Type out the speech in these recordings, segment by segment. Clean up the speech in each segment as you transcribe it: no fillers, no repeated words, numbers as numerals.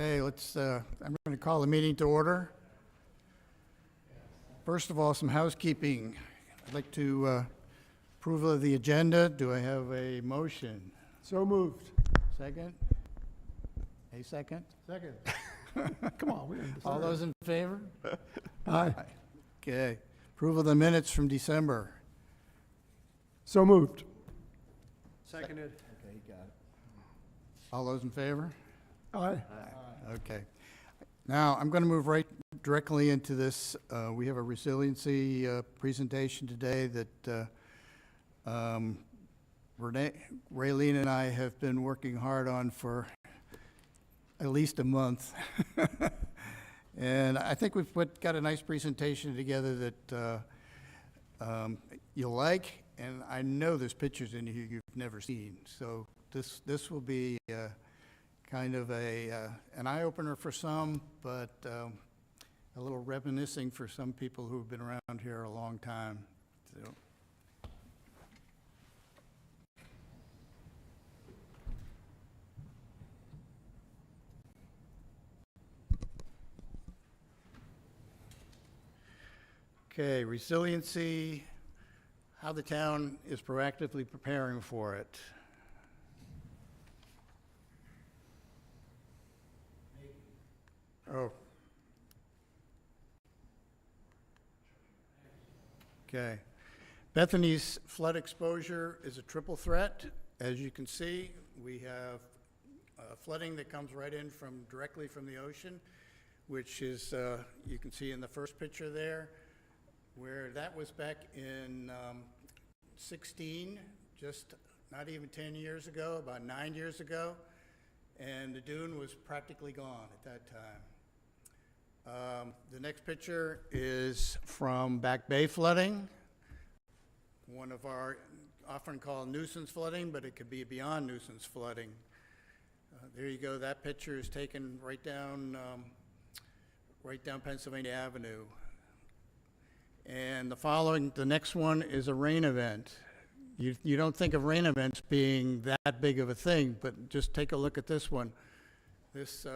Okay, I'm going to call the meeting to order. First of all, some housekeeping. I'd like to approval of the agenda. Do I have a motion? So moved. Second? A second? Second. Come on, we're in All those in favor? Aye. Okay. Approval of the minutes from December. So moved. Seconded. Okay, you got it. All those in favor? Aye. Okay. Now, I'm going to move right directly into this. We have a resiliency presentation today that Raylene and I have been working hard on for at least a month. And I think we've got a nice presentation together that you'll like, and I know there's pictures in here you've never seen. So this will be kind of an eye-opener for some, but a little reminiscing for some people who've been around here a long time. So. Okay, resiliency, how the town is proactively preparing for it. Oh. Okay. Bethany's flood exposure is a triple threat. As you can see, we have flooding that comes right in directly from the ocean, which is, you can see in the first picture there, where that was back in 16, just not even 10 years ago, about 9 years ago, and the dune was practically gone at that time. The next picture is from Back Bay flooding, one of our often called nuisance flooding, but it could be beyond nuisance flooding. There you go. That picture is taken right down Pennsylvania Avenue. And the next one is a rain event. You don't think of rain events being that big of a thing, but just take a look at this one. This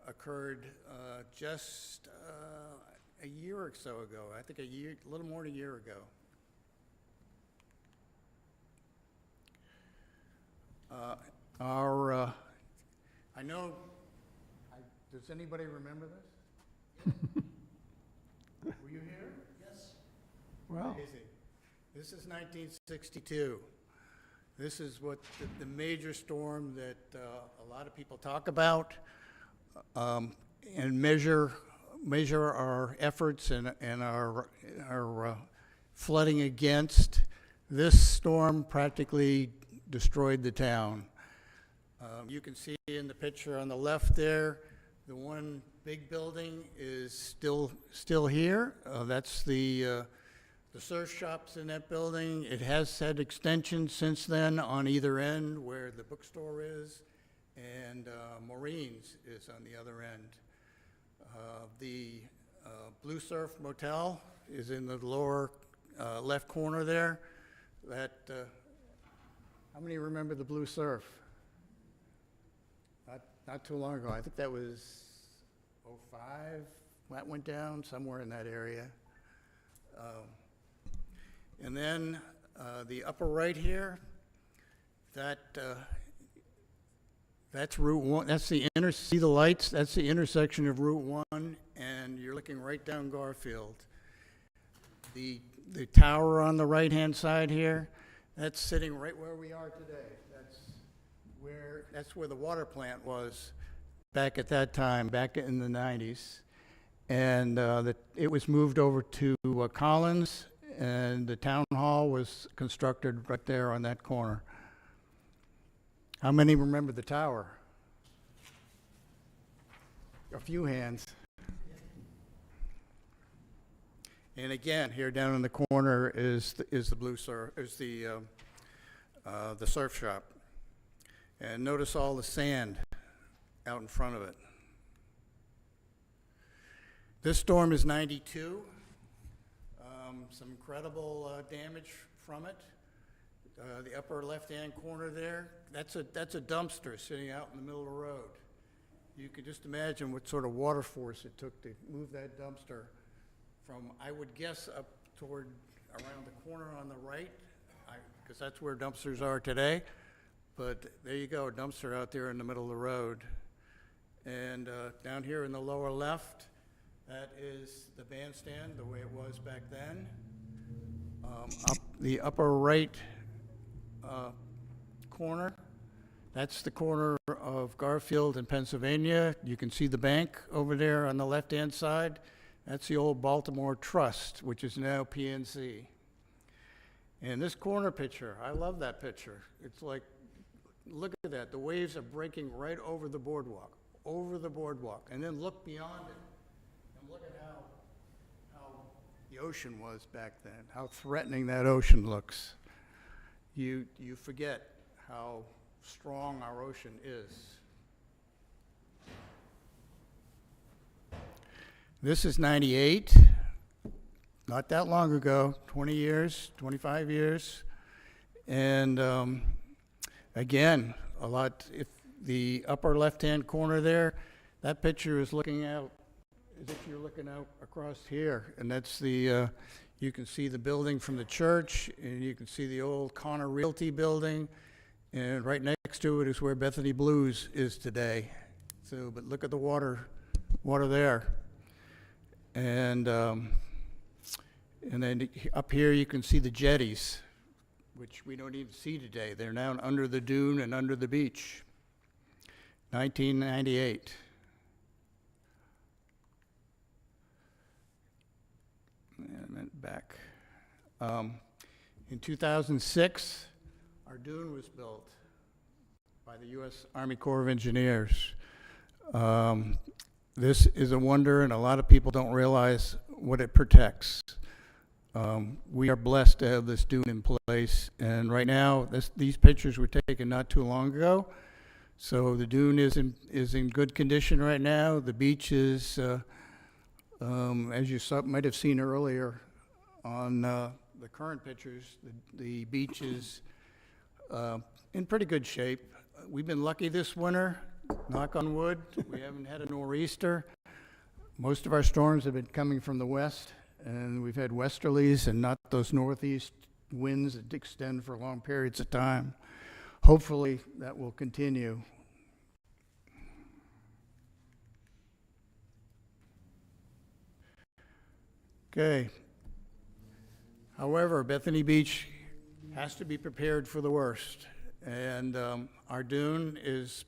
occurred just a year or so ago. I think a little more than a year ago. Does anybody remember this? Were you here? Yes. Wow. Amazing. This is 1962. This is what the major storm that a lot of people talk about and measure our efforts and our flooding against. This storm practically destroyed the town. You can see in the picture on the left there, the one big building is still here. That's the surf shop's in that building. It has had extensions since then on either end where the bookstore is, and Maureen's is on the other end. The Blue Surf Motel is in the lower left corner there. How many remember the Blue Surf? Not too long ago. I think that was 05. That went down somewhere in that area. And then the upper right here, that's Route 1. That's see the lights? That's the intersection of Route 1, and you're looking right down Garfield. The tower on the right-hand side here, that's sitting right where we are today. That's where the water plant was back at that time, back in the 90s. And it was moved over to Collins, and the town hall was constructed right there on that corner. How many remember the tower? A few hands. And again, here down in the corner is the Blue Surf, is the surf shop. And notice all the sand out in front of it. This storm is 92. Some incredible damage from it. The upper left-hand corner there, that's a dumpster sitting out in the middle of the road. you can just imagine what sort of water force it took to move that dumpster from, I would guess, up toward around the corner on the right, because that's where dumpsters are today. But there you go, a dumpster out there in the middle of the road. And down here in the lower left, that is the bandstand, the way it was back then. Up the upper right corner, that's the corner of Garfield and Pennsylvania. You can see the bank over there on the left-hand side. That's the old Baltimore Trust, which is now PNC. And this corner picture, I love that picture. It's like, look at that. The waves are breaking right over the boardwalk. And then look beyond it and look at how the ocean was back then, how threatening that ocean looks. You forget how strong our ocean is. This is 98, not that long ago, 20 years, 25 years. And again, a lot, if the upper left-hand corner there, that picture is looking out as if you're looking out across here. And that's the, you can see the building from the church, and you can see the old Connor Realty building. And right next to it is where Bethany Blues is today. So, but look at the water there. And then up here you can see the jetties, which we don't even see today. They're now under the dune and under the beach. 1998. And I meant back. In 2006, our dune was built by the U.S. Army Corps of Engineers. This is a wonder, and a lot of people don't realize what it protects. We are blessed to have this dune in place, and right now, these pictures were taken not too long ago. So the dune is in good condition right now. The beach is, as you might have seen earlier on the current pictures, the beach is in pretty good shape. We've been lucky this winter, knock on wood. We haven't had a nor'easter. Most of our storms have been coming from the west, and we've had westerlies and not those northeast winds that extend for long periods of time. Hopefully that will continue. Okay. However, Bethany Beach has to be prepared for the worst. And our dune is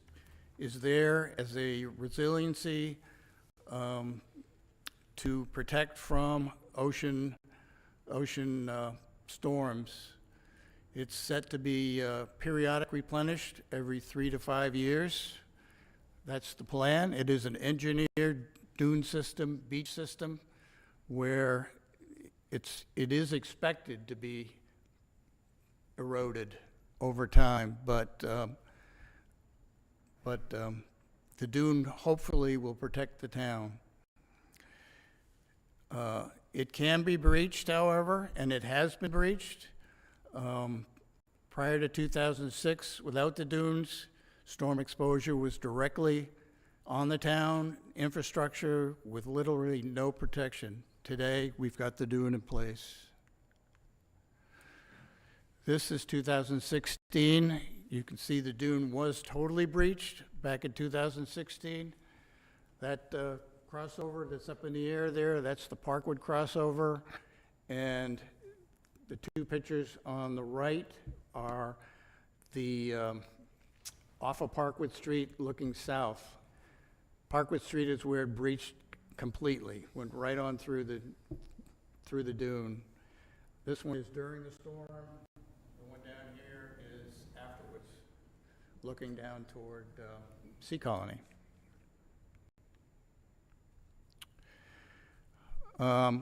there as a resiliency to protect from ocean storms. It's set to be periodic replenished every 3 to 5 years. That's the plan. It is an engineered dune system, beach system, where it is expected to be eroded over time, but the dune hopefully will protect the town. It can be breached, however, and it has been breached. Prior to 2006, without the dunes, storm exposure was directly on the town infrastructure with literally no protection. Today, we've got the dune in place. This is 2016. You can see the dune was totally breached back in 2016. That crossover that's up in the air there, that's the Parkwood crossover. And the two pictures on the right are the off of Parkwood Street looking south. Parkwood Street is where it breached completely, went right on through the dune. This one is during the storm. The one down here is afterwards, looking down toward Sea Colony.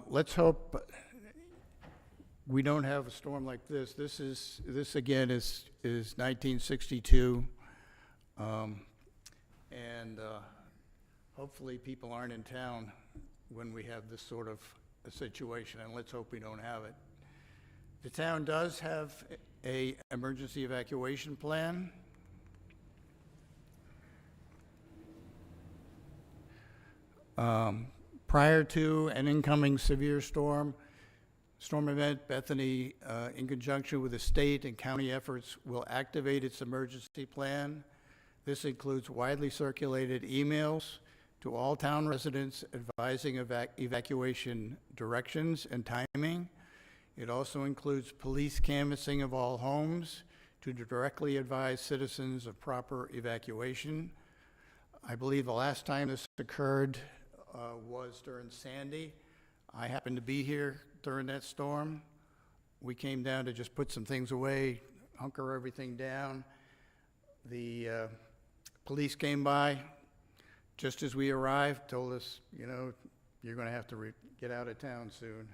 Let's hope we don't have a storm like this. This again is 1962, and hopefully people aren't in town when we have this sort of a situation, and let's hope we don't have it. The town does have a emergency evacuation plan. Prior to an incoming severe storm event, Bethany, in conjunction with the state and county efforts, will activate its emergency plan. This includes widely circulated emails to all town residents advising evacuation directions and timing. It also includes police canvassing of all homes to directly advise citizens of proper evacuation. I believe the last time this occurred was during Sandy. I happened to be here during that storm. We came down to just put some things away, hunker everything down. The police came by just as we arrived, told us, you know, you're going to have to get out of town soon.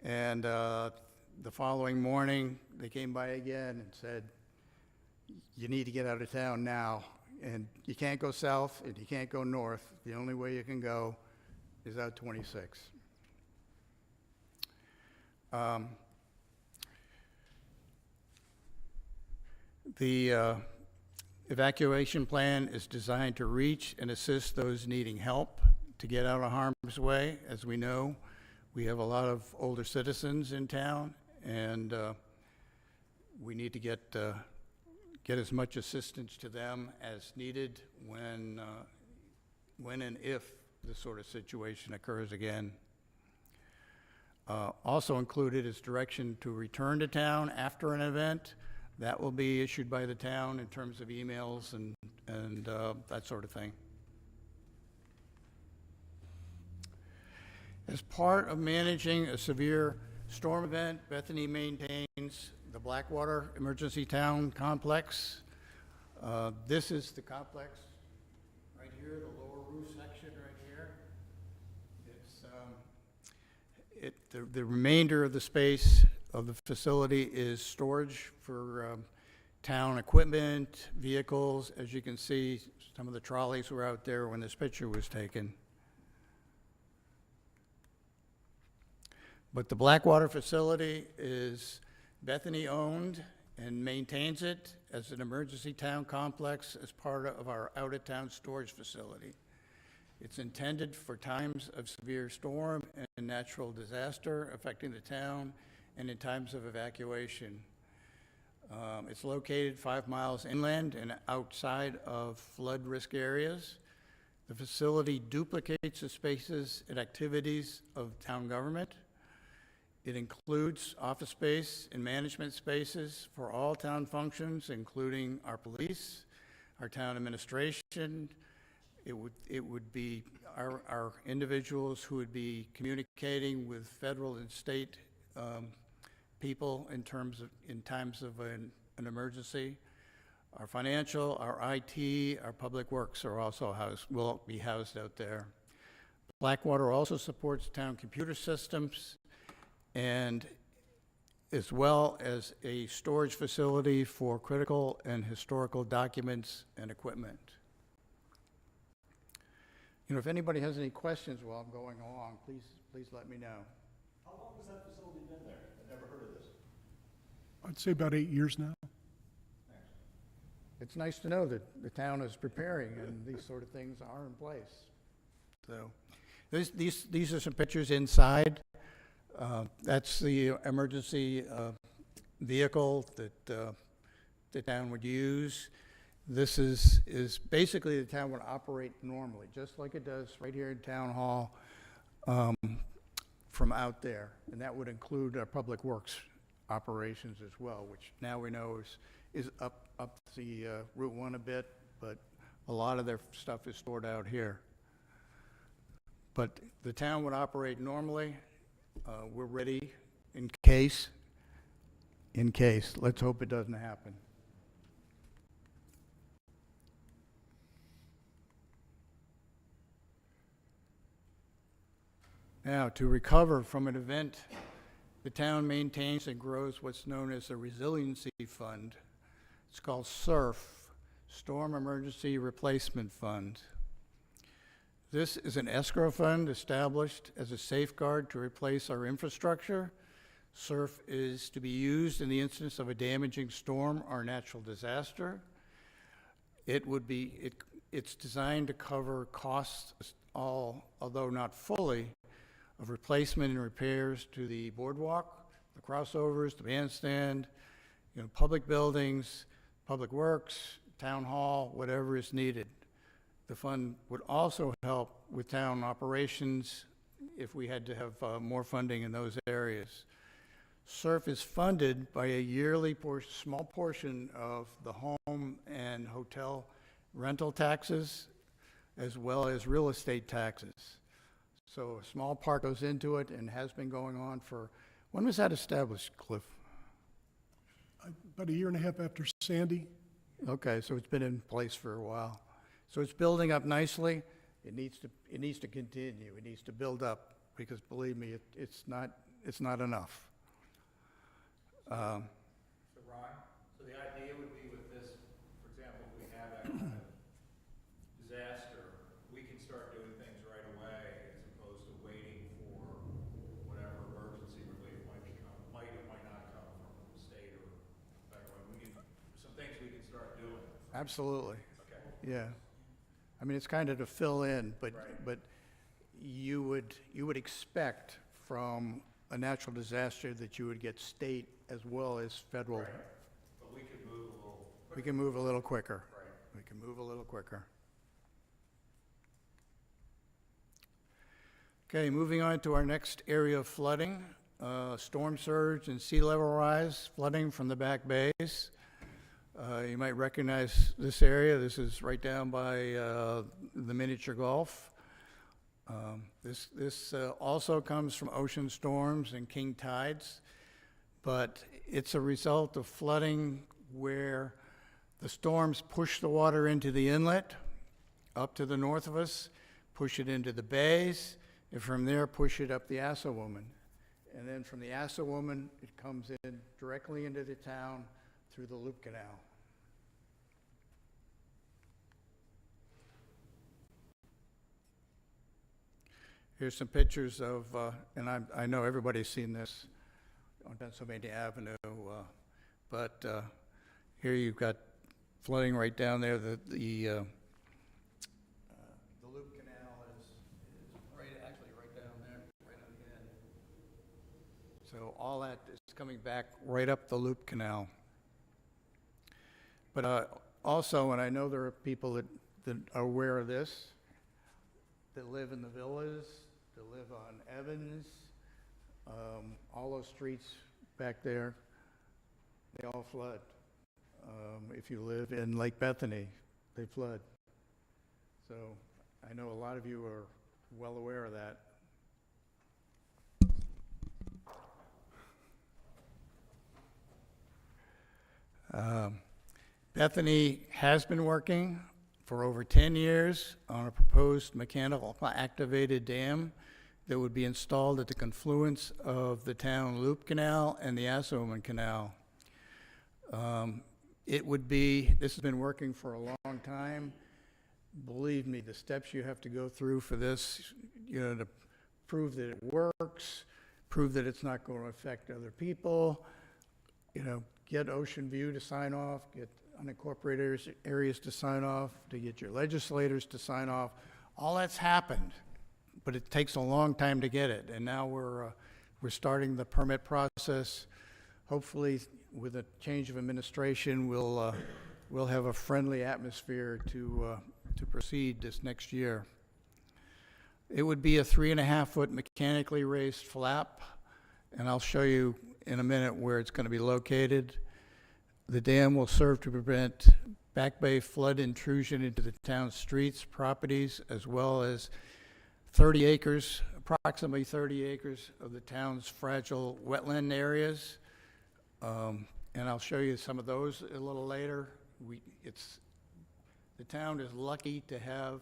And the following morning, they came by again and said, you need to get out of town now. And you can't go south and you can't go north. The only way you can go is out 26. The evacuation plan is designed to reach and assist those needing help to get out of harm's way. As we know, we have a lot of older citizens in town, and we need to get as much assistance to them as needed when and if this sort of situation occurs again. Also included is direction to return to town after an event. That will be issued by the town in terms of emails and that sort of thing. As part of managing a severe storm event, Bethany maintains the Blackwater Emergency Town Complex. This is the complex right here, the lower roof section right here. It's the remainder of the space of the facility is storage for town equipment, vehicles. As you can see, some of the trolleys were out there when this picture was taken. But the Blackwater facility is Bethany-owned and maintains it as an emergency town complex as part of our out-of-town storage facility. It's intended for times of severe storm and natural disaster affecting the town and in times of evacuation. It's located 5 miles inland and outside of flood risk areas. The facility duplicates the spaces and activities of town government. It includes office space and management spaces for all town functions, including our police, our town administration. It would be our individuals who would be communicating with federal and state people in times of an emergency. Our financial, our IT, our public works are also will be housed out there. Blackwater also supports town computer systems, and as well as a storage facility for critical and historical documents and equipment. You know, if anybody has any questions while I'm going along, please let me know. How long has that facility been there? I've never heard of this. I'd say about 8 years now. It's nice to know that the town is preparing and these sort of things are in place. So these are some pictures inside. That's the emergency vehicle that the town would use. This is basically the town would operate normally, just like it does right here in Town Hall from out there. And that would include our public works operations as well, which now we know is up the Route 1 a bit, but a lot of their stuff is stored out here. But the town would operate normally. We're ready in case. Let's hope it doesn't happen. Now, to recover from an event, the town maintains and grows what's known as a resiliency fund. It's called SERF, Storm Emergency Replacement Fund. This is an escrow fund established as a safeguard to replace our infrastructure. SERF is to be used in the instance of a damaging storm or natural disaster. It it's designed to cover costs, although not fully, of replacement and repairs to the boardwalk, the crossovers, the bandstand, public buildings, public works, town hall, whatever is needed. The fund would also help with town operations if we had to have more funding in those areas. SURF is funded by a yearly small portion of the home and hotel rental taxes, as well as real estate taxes. So a small part goes into it and has been going on for, when was that established, Cliff? About a year and a half after Sandy. Okay, so it's been in place for a while. So it's building up nicely. It needs to continue. It needs to build up, because believe me, it's not enough. So Ron, so the idea would be with this, for example, if we have that kind of disaster, we can start doing things right away as opposed to waiting for whatever emergency relief might or might not come from the state or federal. Some things we can start doing. Absolutely. Okay. Yeah. I mean, it's kind of to fill in, but Right. but you would expect from a natural disaster that you would get state as well as federal. Right. But we could move a little. We can move a little quicker. Right. We can move a little quicker. Okay, moving on to our next area of flooding, storm surge and sea level rise, flooding from the back bays. You might recognize this area. This is right down by the miniature Gulf. This also comes from ocean storms and king tides, but it's a result of flooding where the storms push the water into the inlet up to the north of us, push it into the bays, and from there push it up the Assawoman. And then from the Assawoman, it comes in directly into the town through the Loop Canal. Here's some pictures of, and I know everybody's seen this on Pennsylvania Avenue, but here you've got flooding right down there. The Loop Canal is actually right down there, right on the end. So all that is coming back right up the Loop Canal. But also, and I know there are people that are aware of this, that live in the villas, that live on Evans, all those streets back there, they all flood. If you live in Lake Bethany, they flood. So I know a lot of you are well aware of that. Bethany has been working for over 10 years on a proposed mechanical activated dam that would be installed at the confluence of the town Loop Canal and the Assawoman Canal. This has been working for a long time. Believe me, the steps you have to go through for this, to prove that it works, prove that it's not going to affect other people, get Ocean View to sign off, get unincorporated areas to sign off, to get your legislators to sign off. All that's happened, but it takes a long time to get it. And now we're starting the permit process. Hopefully, with a change of administration, we'll have a friendly atmosphere to proceed this next year. It would be a 3.5-foot mechanically raised flap, and I'll show you in a minute where it's going to be located. The dam will serve to prevent back bay flood intrusion into the town's streets, properties, as well as approximately 30 acres of the town's fragile wetland areas. And I'll show you some of those a little later. The town is lucky to have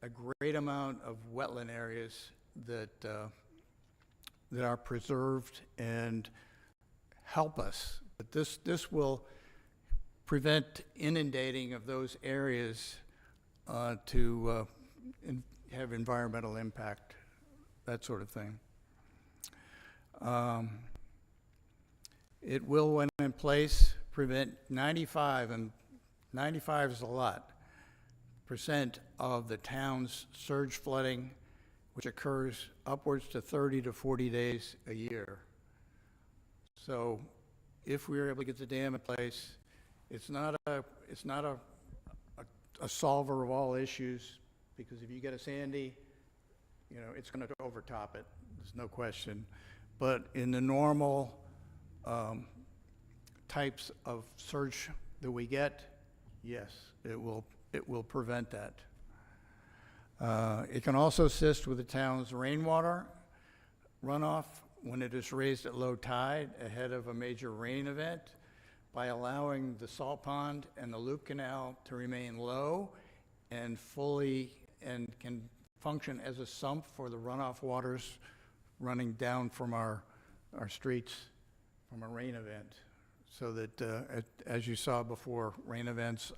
a great amount of wetland areas that are preserved and help us. But this will prevent inundating of those areas to have environmental impact, that sort of thing. It will, when in place, prevent 95, and 95 is a lot, of the town's surge flooding, which occurs upwards to 30 to 40 days a year. So if we were able to get the dam in place, it's not a solver of all issues, because if you get a Sandy, you know, it's going to overtop it. There's no question. But in the normal types of surge that we get, yes, it will prevent that. It can also assist with the town's rainwater runoff when it is raised at low tide ahead of a major rain event by allowing the salt pond and the loop canal to remain low and can function as a sump for the runoff waters running down from our streets from a rain event. So that, as you saw before, rain events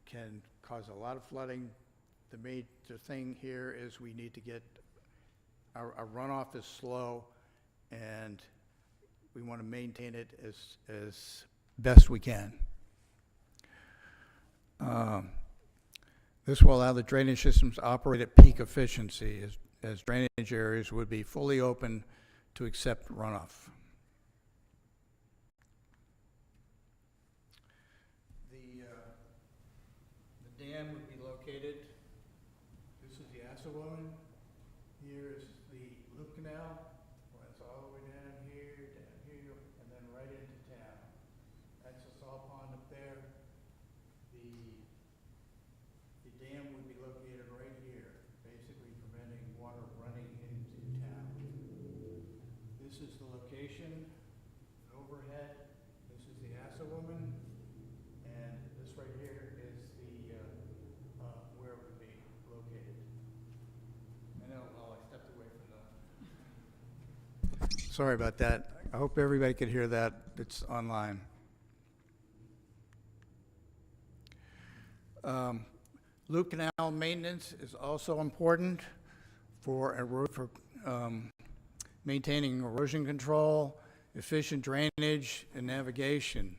can cause a lot of flooding. The major thing here is we need to get our runoff is slow, and we want to maintain it as best we can. This will allow the drainage systems to operate at peak efficiency as drainage areas would be fully open to accept runoff. The dam would be located, this is the Assawoman, here is the loop canal, runs all the way down here, and then right into town. That's the salt pond up there. The dam would be located right here, basically preventing water running into town. This is the location, overhead. This is the Assawoman, and this right here is where it would be located. I know, well, I stepped away from the. Sorry about that. I hope everybody could hear that. It's online. Loop canal maintenance is also important for maintaining erosion control, efficient drainage, and navigation.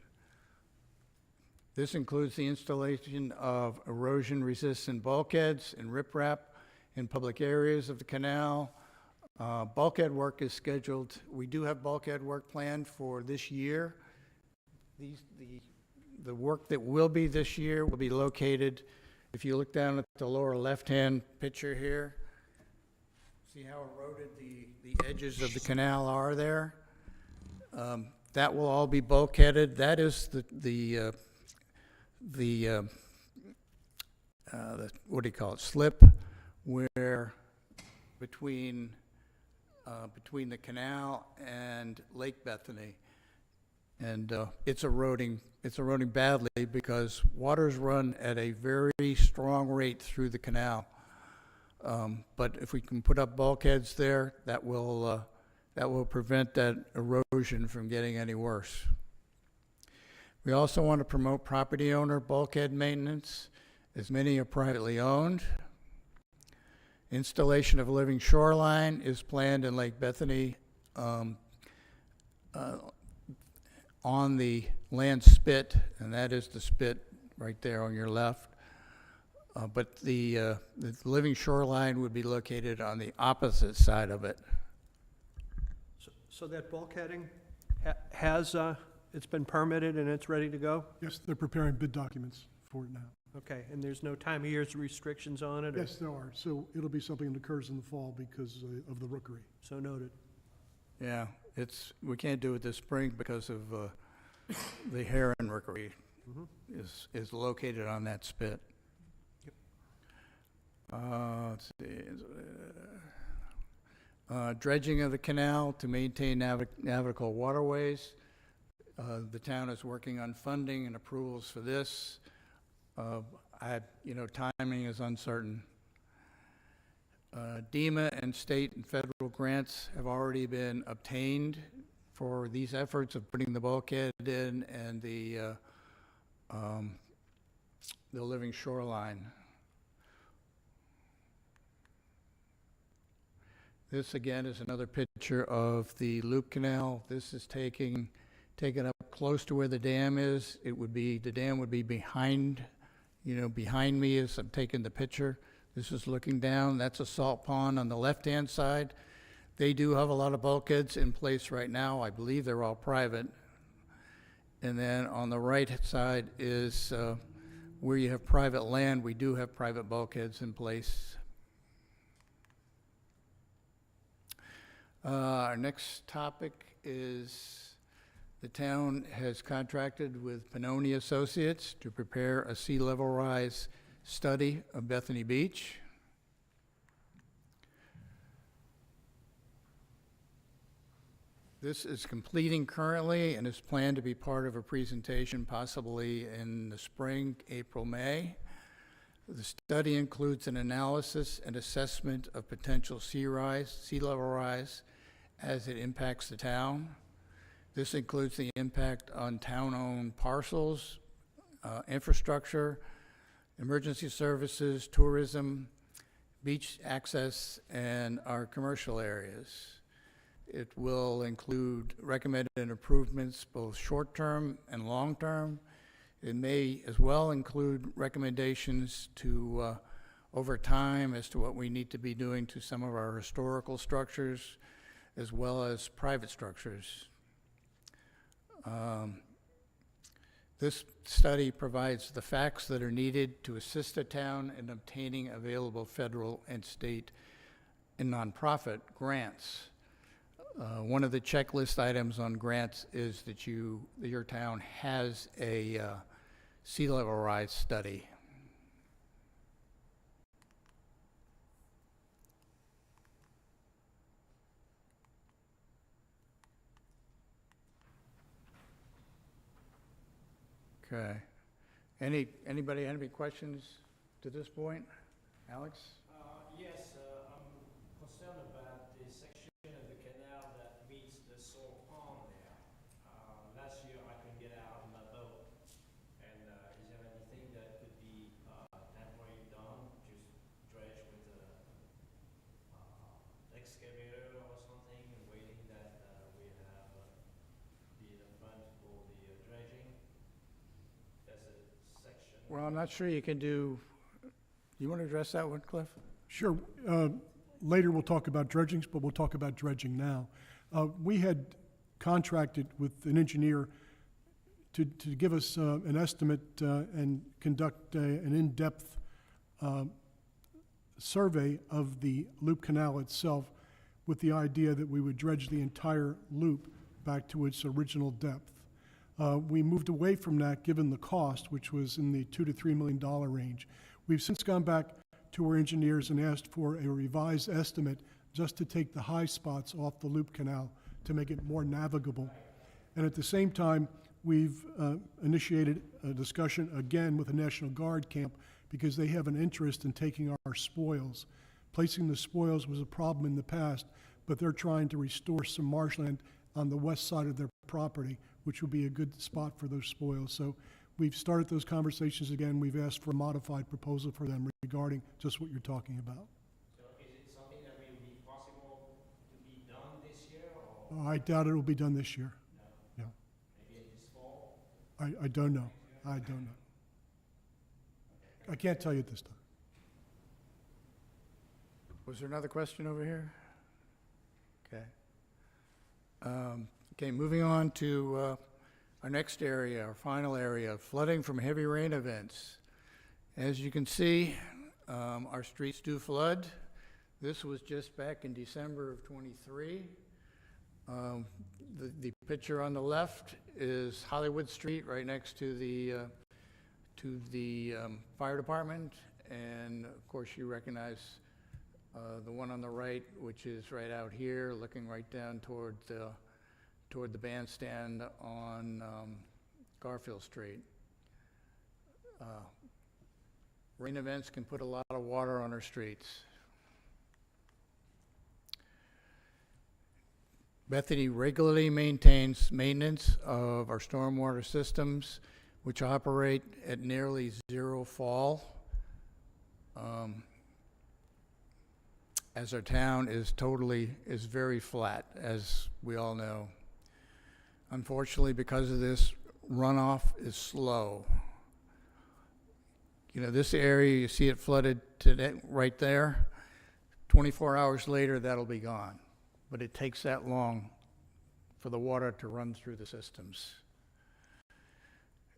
This includes the installation of erosion-resistant bulkheads and riprap in public areas of the canal. Bulkhead work is scheduled. We do have bulkhead work planned for this year. The work that will be this year will be located, if you look down at the lower left-hand picture here, see how eroded the edges of the canal are there? That will all be bulkheaded. That is the what do you call it, slip, where between the canal and Lake Bethany. And it's eroding badly because waters run at a very strong rate through the canal. But if we can put up bulkheads there, that will prevent that erosion from getting any worse. We also want to promote property owner bulkhead maintenance, as many are privately owned. Installation of a living shoreline is planned in Lake Bethany on the land spit, and that is the spit right there on your left. But the living shoreline would be located on the opposite side of it. So that bulkheading has, it's been permitted and it's ready to go? Yes, they're preparing bid documents for it now. Okay, and there's no time of year's restrictions on it? Or? Yes, there are. So it'll be something that occurs in the fall because of the rookery. So noted. Yeah, we can't do it this spring because of the heron rookery is located on that spit. Yep. Let's see. Dredging of the canal to maintain navigable waterways. The town is working on funding and approvals for this. Timing is uncertain. DEMA and state and federal grants have already been obtained for these efforts of putting the bulkhead in and the living shoreline. This again is another picture of the loop canal. This is taken up close to where the dam is. The dam would be behind, behind me as I'm taking the picture. This is looking down. That's a salt pond on the left-hand side. They do have a lot of bulkheads in place right now. I believe they're all private. And then on the right side is where you have private land. We do have private bulkheads in place. Our next topic is the town has contracted with Pannoni Associates to prepare a sea level rise study of Bethany Beach. This is completing currently and is planned to be part of a presentation possibly in the spring, April, May. The study includes an analysis and assessment of potential sea level rise as it impacts the town. This includes the impact on town-owned parcels, infrastructure, emergency services, tourism, beach access, and our commercial areas. It will include recommended improvements, both short-term and long-term. It may as well include recommendations to, over time, as to what we need to be doing to some of our historical structures, as well as private structures. This study provides the facts that are needed to assist the town in obtaining available federal and state and nonprofit grants. One of the checklist items on grants is that your town has a sea level rise study. Okay. Anybody have any questions to this point? Alex? Yes, I'm concerned about the section of the canal that meets the salt pond there. Last year I couldn't get out of my boat. And is there anything that could be temporarily done, just dredge with a excavator or something, and waiting that we have the funds for the dredging? That's a section. Well, I'm not sure you can do, you want to address that one, Cliff? Sure. Later we'll talk about dredgings, but we'll talk about dredging now. We had contracted with an engineer to give us an estimate and conduct an in-depth survey of the loop canal itself, with the idea that we would dredge the entire loop back to its original depth. We moved away from that given the cost, which was in the $2 to $3 million range. We've since gone back to our engineers and asked for a revised estimate just to take the high spots off the loop canal to make it more navigable. And at the same time, we've initiated a discussion again with the National Guard camp because they have an interest in taking our spoils. Placing the spoils was a problem in the past, but they're trying to restore some marshland on the west side of their property, which would be a good spot for those spoils. So we've started those conversations again. We've asked for a modified proposal for them regarding just what you're talking about. So is it something that will be possible to be done this year, or I doubt it will be done this year. No. maybe this fall? I don't know. I don't know. I can't tell you at this time. Was there another question over here? Okay. Okay, moving on to our next area, our final area, flooding from heavy rain events. As you can see, our streets do flood. This was just back in December of '23. The picture on the left is Hollywood Street, right next to the fire department, and of course you recognize the one on the right, which is right out here, looking right down toward the bandstand on Garfield Street. Rain events can put a lot of water on our streets. Bethany regularly maintains maintenance of our stormwater systems, which operate at nearly zero fall, as our town is very flat, as we all know. Unfortunately, because of this, runoff is slow. You know, this area, you see it flooded today, right there. 24 hours later, that'll be gone. But it takes that long for the water to run through the systems.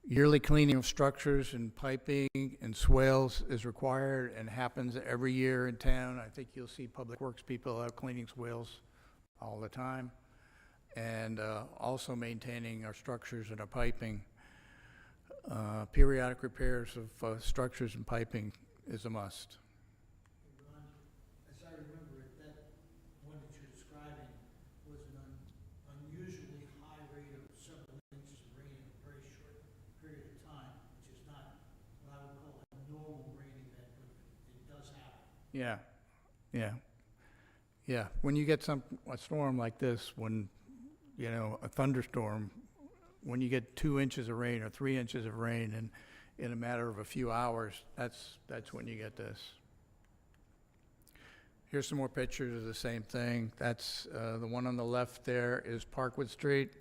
Yearly cleaning of structures and piping and swales is required and happens every year in town. I think you'll see public works people out cleaning swales all the time. And also maintaining our structures and our piping. Periodic repairs of structures and piping is a must. Ron, as I remember it, that one that you're describing was an unusually high rate of several inches of rain in a very short period of time, which is not what I would call a normal rain event, but it does happen. Yeah, yeah. When you get a storm like this, when, you know, a thunderstorm, when you get 2 inches of rain or 3 inches of rain in a matter of a few hours, that's when you get this. Here's some more pictures of the same thing. That's the one on the left there is Parkwood Street.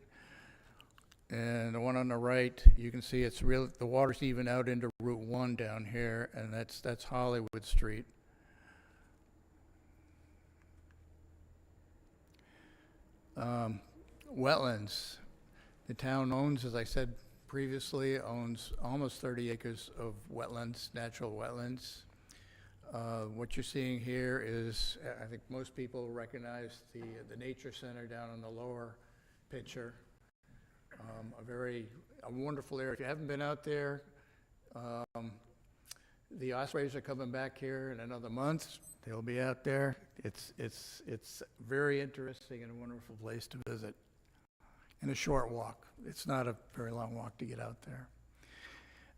And the one on the right, you can see it's real, the water's even out into Route 1 down here, and that's Hollywood Street. Wetlands. The town owns, as I said previously, owns almost 30 acres of wetlands, natural wetlands. What you're seeing here is, I think most people recognize the Nature Center down on the lower picture. A wonderful area. If you haven't been out there, the ospreys are coming back here in another month. They'll be out there. It's very interesting and a wonderful place to visit. And a short walk. It's not a very long walk to get out there.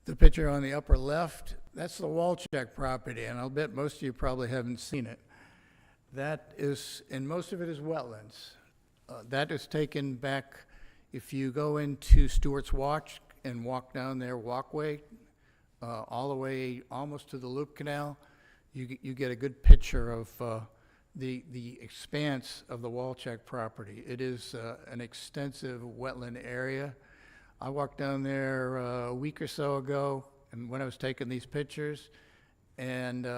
The picture on the upper left, that's the Walcheck property, and I'll bet most of you probably haven't seen it. That is, and most of it is wetlands. That is taken back, if you go into Stewart's Watch and walk down their walkway, all the way almost to the Loop Canal, you get a good picture of the expanse of the Walcheck property. It is an extensive wetland area. I walked down there a week or so ago, and when I was taking these pictures, and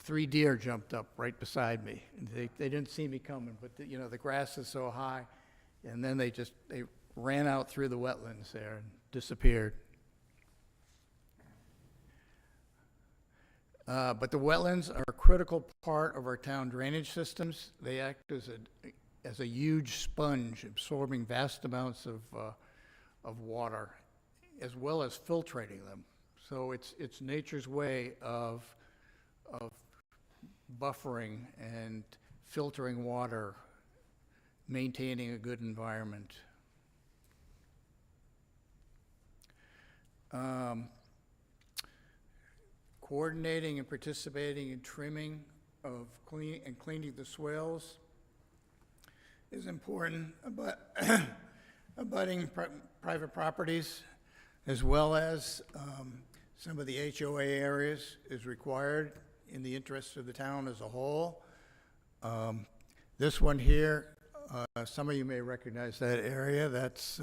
3 deer jumped up right beside me. They didn't see me coming, but the grass is so high, and then they ran out through the wetlands there and disappeared. But the wetlands are a critical part of our town drainage systems. They act as a huge sponge, absorbing vast amounts of water, as well as filtrating them. So it's nature's way of buffering and filtering water, maintaining a good environment. Coordinating and participating in trimming of cleaning the swales is important, but abutting private properties, as well as some of the HOA areas, is required in the interest of the town as a whole. This one here, some of you may recognize that area. That's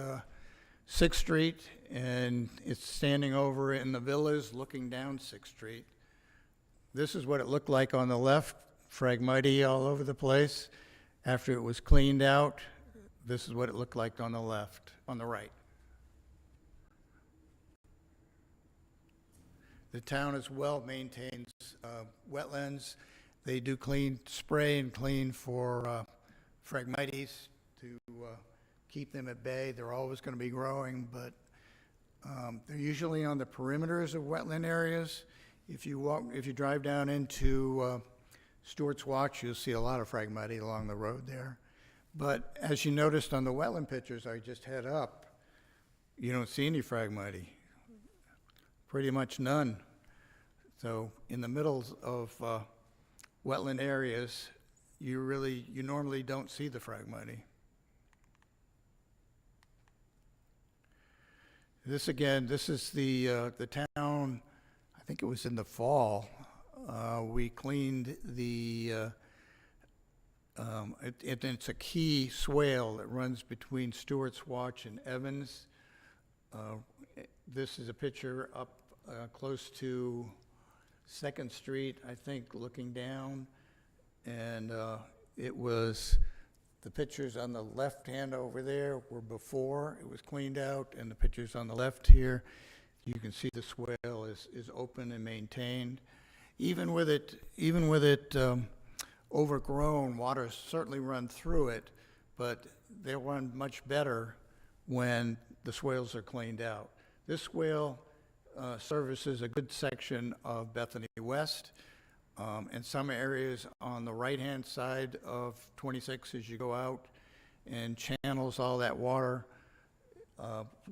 6th Street, and it's standing over in the villas looking down 6th Street. This is what it looked like on the left, phragmite all over the place. After it was cleaned out, this is what it looked like on the right. The town as well maintains wetlands. They do spray and clean for phragmites to keep them at bay. They're always going to be growing, but they're usually on the perimeters of wetland areas. If you drive down into Stewart's Watch, you'll see a lot of phragmite along the road there. But as you noticed on the wetland pictures I just had up, you don't see any phragmite. Pretty much none. So in the middle of wetland areas, you normally don't see the phragmite. This is the town, I think it was in the fall. We cleaned it's a key swale that runs between Stewart's Watch and Evans. This is a picture up close to Second Street, I think, looking down. And it was, the pictures on the left hand over there were before it was cleaned out, and the pictures on the left here, you can see the swale is open and maintained. Even with it overgrown, water certainly run through it, but they run much better when the swales are cleaned out. This swale services a good section of Bethany West, and some areas on the right-hand side of 26 as you go out, and channels all that water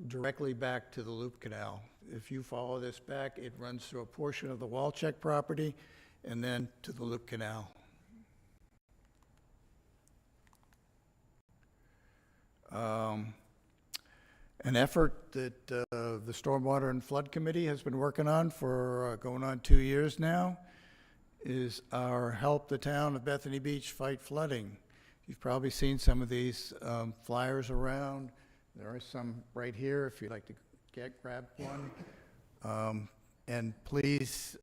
directly back to the Loop Canal. If you follow this back, it runs through a portion of the Walcheck property and then to the Loop Canal. An effort that the Stormwater and Flood Committee has been working on for going on 2 years now is our Help the Town of Bethany Beach Fight Flooding. You've probably seen some of these flyers around. There are some right here if you'd like to grab one. And please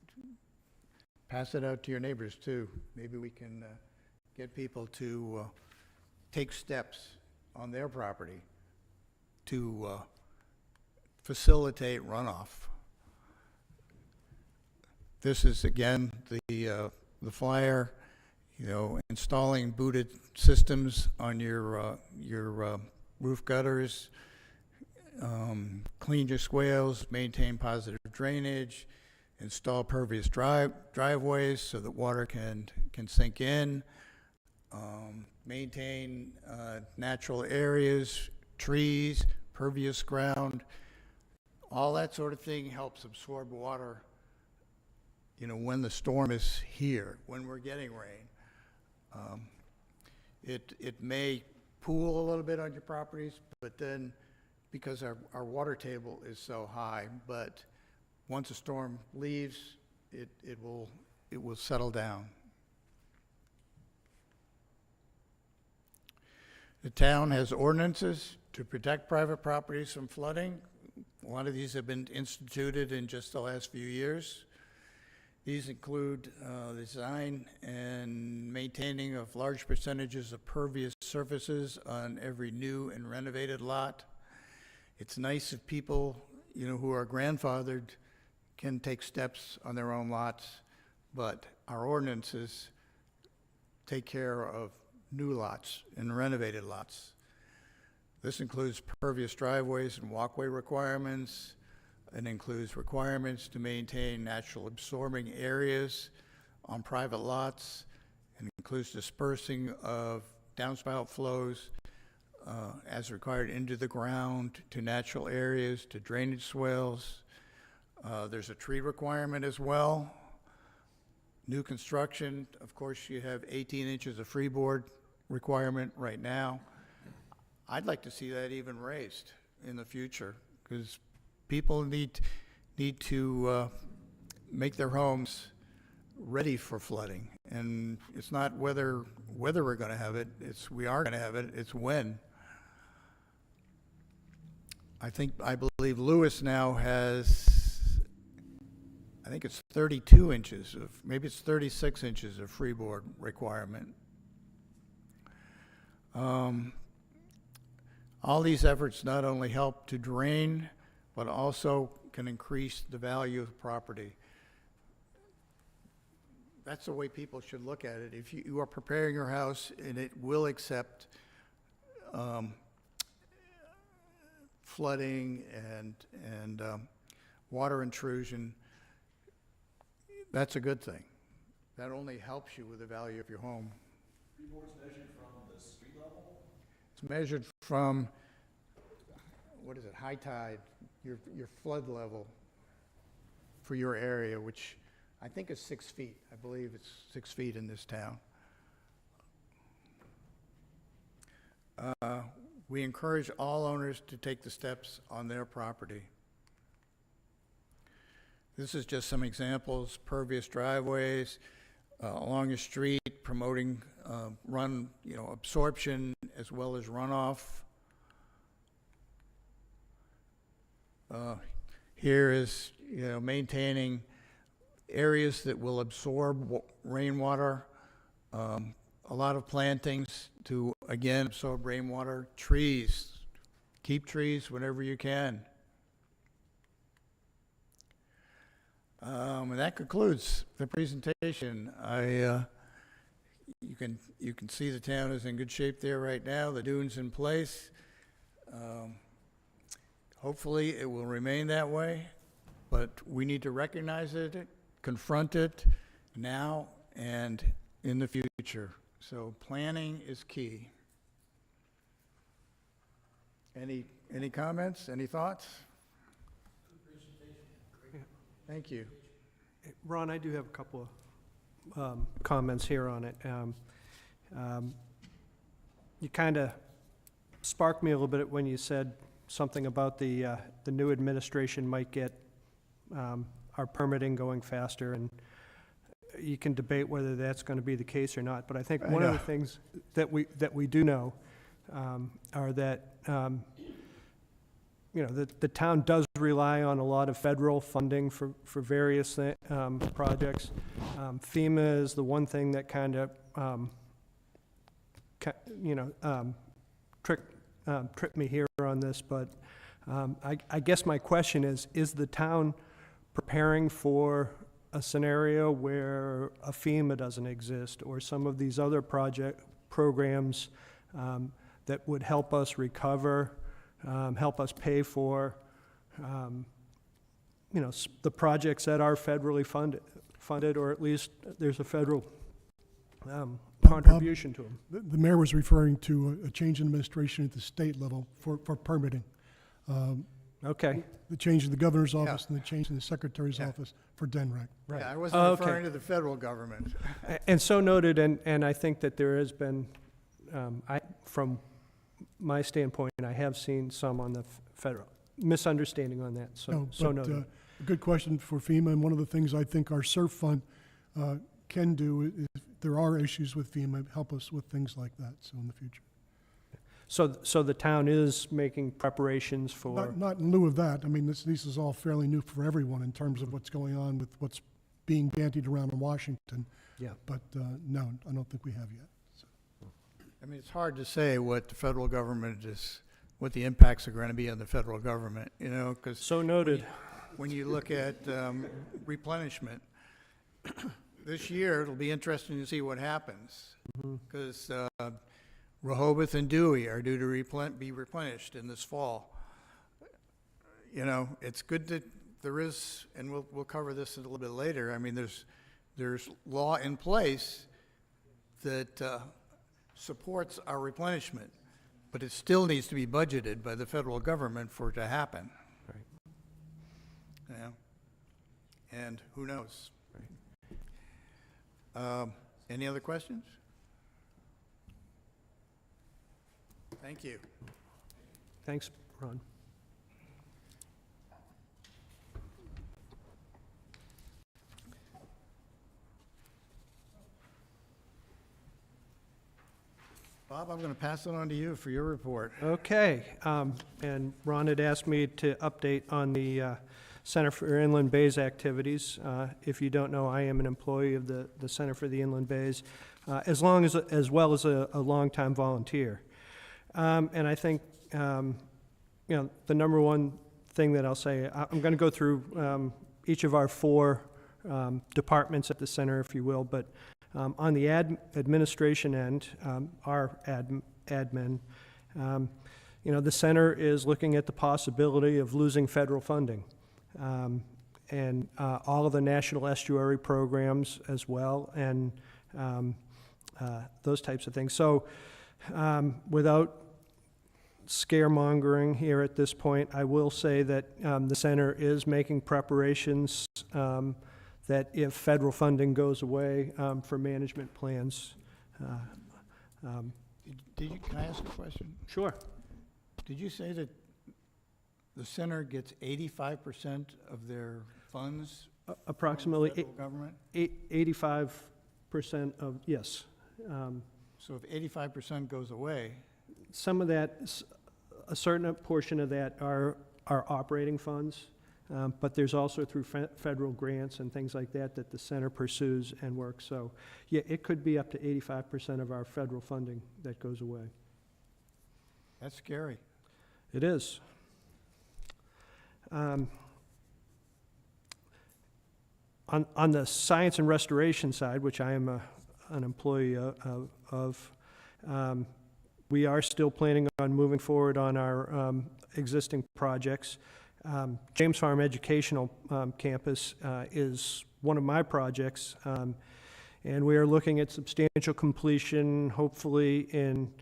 pass it out to your neighbors too. Maybe we can get people to take steps on their property to facilitate runoff. This is again the flyer, installing booted systems on your roof gutters, clean your swales, maintain positive drainage, install pervious driveways so that water can sink in, maintain natural areas, trees, pervious ground. All that sort of thing helps absorb water, when the storm is here, when we're getting rain. It may pool a little bit on your properties, but then because our water table is so high, but once a storm leaves, it will settle down. The town has ordinances to protect private properties from flooding. A lot of these have been instituted in just the last few years. These include the design and maintaining of large percentages of pervious surfaces on every new and renovated lot. It's nice if people, who are grandfathered can take steps on their own lots, but our ordinances take care of new lots and renovated lots. This includes pervious driveways and walkway requirements. It includes requirements to maintain natural absorbing areas on private lots. It includes dispersing of downspout flows as required into the ground, to natural areas, to drainage swales. There's a tree requirement as well. New construction, of course, you have 18 inches of freeboard requirement right now. I'd like to see that even raised in the future, because people need to make their homes ready for flooding. And it's not whether we're going to have it, we are going to have it, it's when. I believe Lewis now has, I think it's 32 inches of, maybe it's 36 inches of freeboard requirement. All these efforts not only help to drain, but also can increase the value of the property. That's the way people should look at it. If you are preparing your house and it will accept flooding and water intrusion, that's a good thing. That only helps you with the value of your home. Freeboard's measured from the street level? It's measured from, what is it, high tide, your flood level for your area, which I think is 6 feet. I believe it's 6 feet in this town. We encourage all owners to take the steps on their property. This is just some examples: pervious driveways along a street, promoting absorption as well as runoff. Here is maintaining areas that will absorb rainwater, a lot of plantings to, again, absorb rainwater, trees. Keep trees whenever you can. And that concludes the presentation. You can see the town is in good shape there right now. The dune's in place. Hopefully, it will remain that way, but we need to recognize it, confront it now and in the future. So planning is key. Any comments? Any thoughts? Thank you. Ron, I do have a couple of comments here on it. You kind of sparked me a little bit when you said something about the new administration might get our permitting going faster, and you can debate whether that's going to be the case or not. But I think one of the things that we do know are that the town does rely on a lot of federal funding for various projects. FEMA is the one thing that kind of tripped me here on this, but I guess my question is the town preparing for a scenario where a FEMA doesn't exist, or some of these other programs that would help us recover, help us pay for, the projects that are federally funded, or at least there's a federal contribution to them. The mayor was referring to a change in administration at the state level for permitting. Okay. The change in the governor's office and the change in the secretary's office for DENREC. Right. Yeah, I wasn't referring to the federal government. And so noted, and I think that there has been, from my standpoint, I have seen some on the federal misunderstanding on that, so noted. A good question for FEMA, and one of the things I think our SURF fund can do is, if there are issues with FEMA, help us with things like that, so in the future. So the town is making preparations for... Not in lieu of that. I mean, this is all fairly new for everyone in terms of what's going on with what's being bandied around in Washington. Yeah. But no, I don't think we have yet. So. I mean, it's hard to say what the federal government is, what the impacts are going to be on the federal government, because... So noted. When you look at replenishment, this year it'll be interesting to see what happens, because Rehoboth and Dewey are due to be replenished in this fall. It's good that there is, and we'll cover this a little bit later. I mean, there's law in place that supports our replenishment, but it still needs to be budgeted by the federal government for it to happen. And who knows? Any other questions? Thank you. Thanks, Ron. Bob, I'm going to pass it on to you for your report. Okay, and Ron had asked me to update on the Center for Inland Bays activities. If you don't know, I am an employee of the Center for the Inland Bays, as well as a longtime volunteer. And I think, the number one thing that I'll say, I'm going to go through each of our four departments at the center, if you will, but on the administration end, our admin, the center is looking at the possibility of losing federal funding. And all of the national estuary programs as well, and those types of things. So without scaremongering here at this point, I will say that the center is making preparations that if federal funding goes away for management plans. Can I ask a question? Sure. Did you say that the center gets 85% of their funds Approximately from the federal government? 85% of, yes. So if 85% goes away, Some of that, a certain portion of that are operating funds, But there's also through federal grants and things like that that the center pursues and works. So, yeah, it could be up to 85% of our federal funding that goes away. That's scary. It is. On the science and restoration side, which I am an employee of, we are still planning on moving forward on our existing projects. James Farm Educational Campus is one of my projects, and we are looking at substantial completion, hopefully in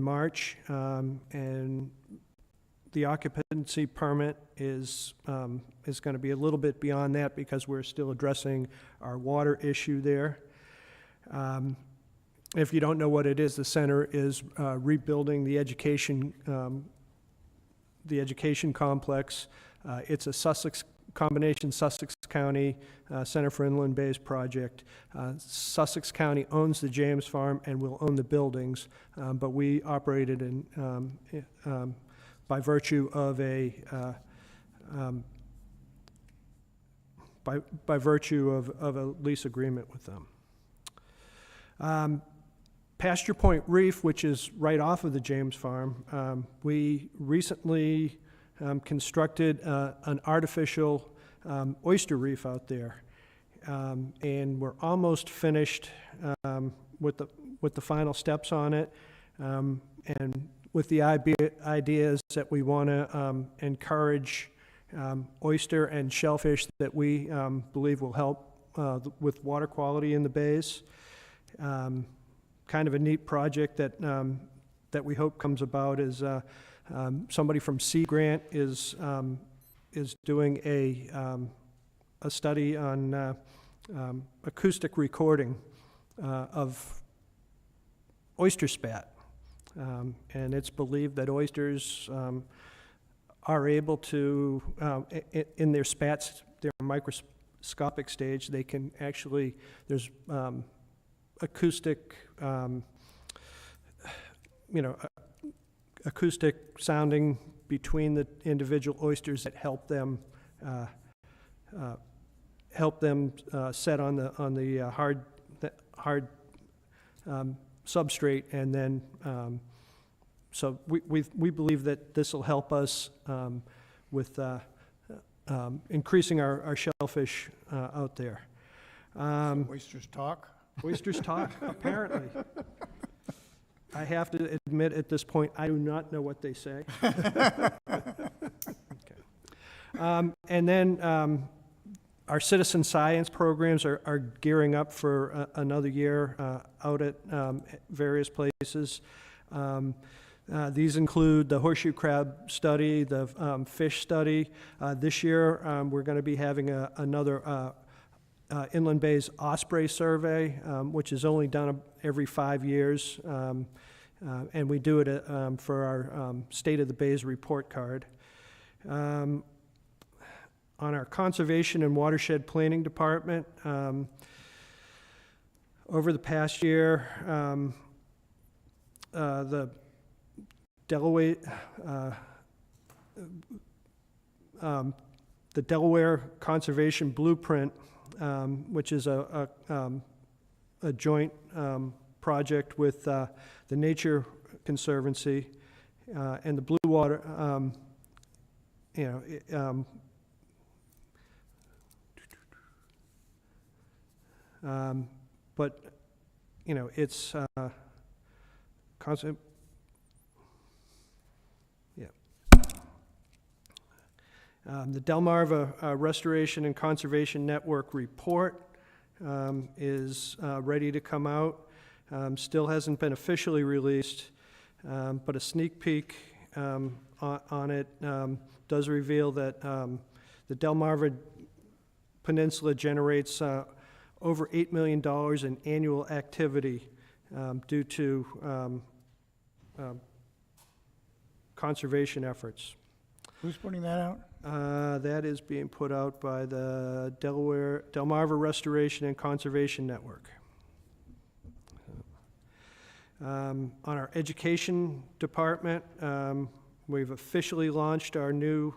March, and the occupancy permit is going to be a little bit beyond that because we're still addressing our water issue there. If you don't know what it is, the center is rebuilding the education complex. It's a combination Sussex County Center for Inland Bays project. Sussex County owns the James Farm and will own the buildings, but we operate it by virtue of a by virtue of a lease agreement with them. Pasture Point Reef, which is right off of the James Farm, we recently constructed an artificial oyster reef out there, and we're almost finished with the final steps on it, and with the ideas that we want to encourage oyster and shellfish that we believe will help with water quality in the bays. Kind of a neat project that we hope comes about is somebody from Sea Grant is doing a study on acoustic recording of oyster spat, and it's believed that oysters are able to, in their spats, their microscopic stage, they can actually, there's acoustic, acoustic sounding between the individual oysters that help them set on the hard substrate, and then so we believe that this will help us with increasing our shellfish out there. Oysters talk? Oysters talk, apparently. I have to admit at this point, I do not know what they say. Okay. And then our citizen science programs are gearing up for another year out at various places. These include the horseshoe crab study, the fish study. This year, we're going to be having another Inland Bays Osprey survey, which is only done every 5 years, and we do it for our State of the Bays report card. On our Conservation and Watershed Planning Department, over the past year, the Delaware Conservation Blueprint, which is a joint project with the Nature Conservancy and the Blue Water, but it's constant. Yeah. The Delmarva Restoration and Conservation Network report is ready to come out. Still hasn't been officially released, but a sneak peek on it does reveal that the Delmarva Peninsula generates over $8 million in annual activity due to conservation efforts. Who's putting that out? That is being put out by the Delmarva Restoration and Conservation Network. On our education department, we've officially launched our new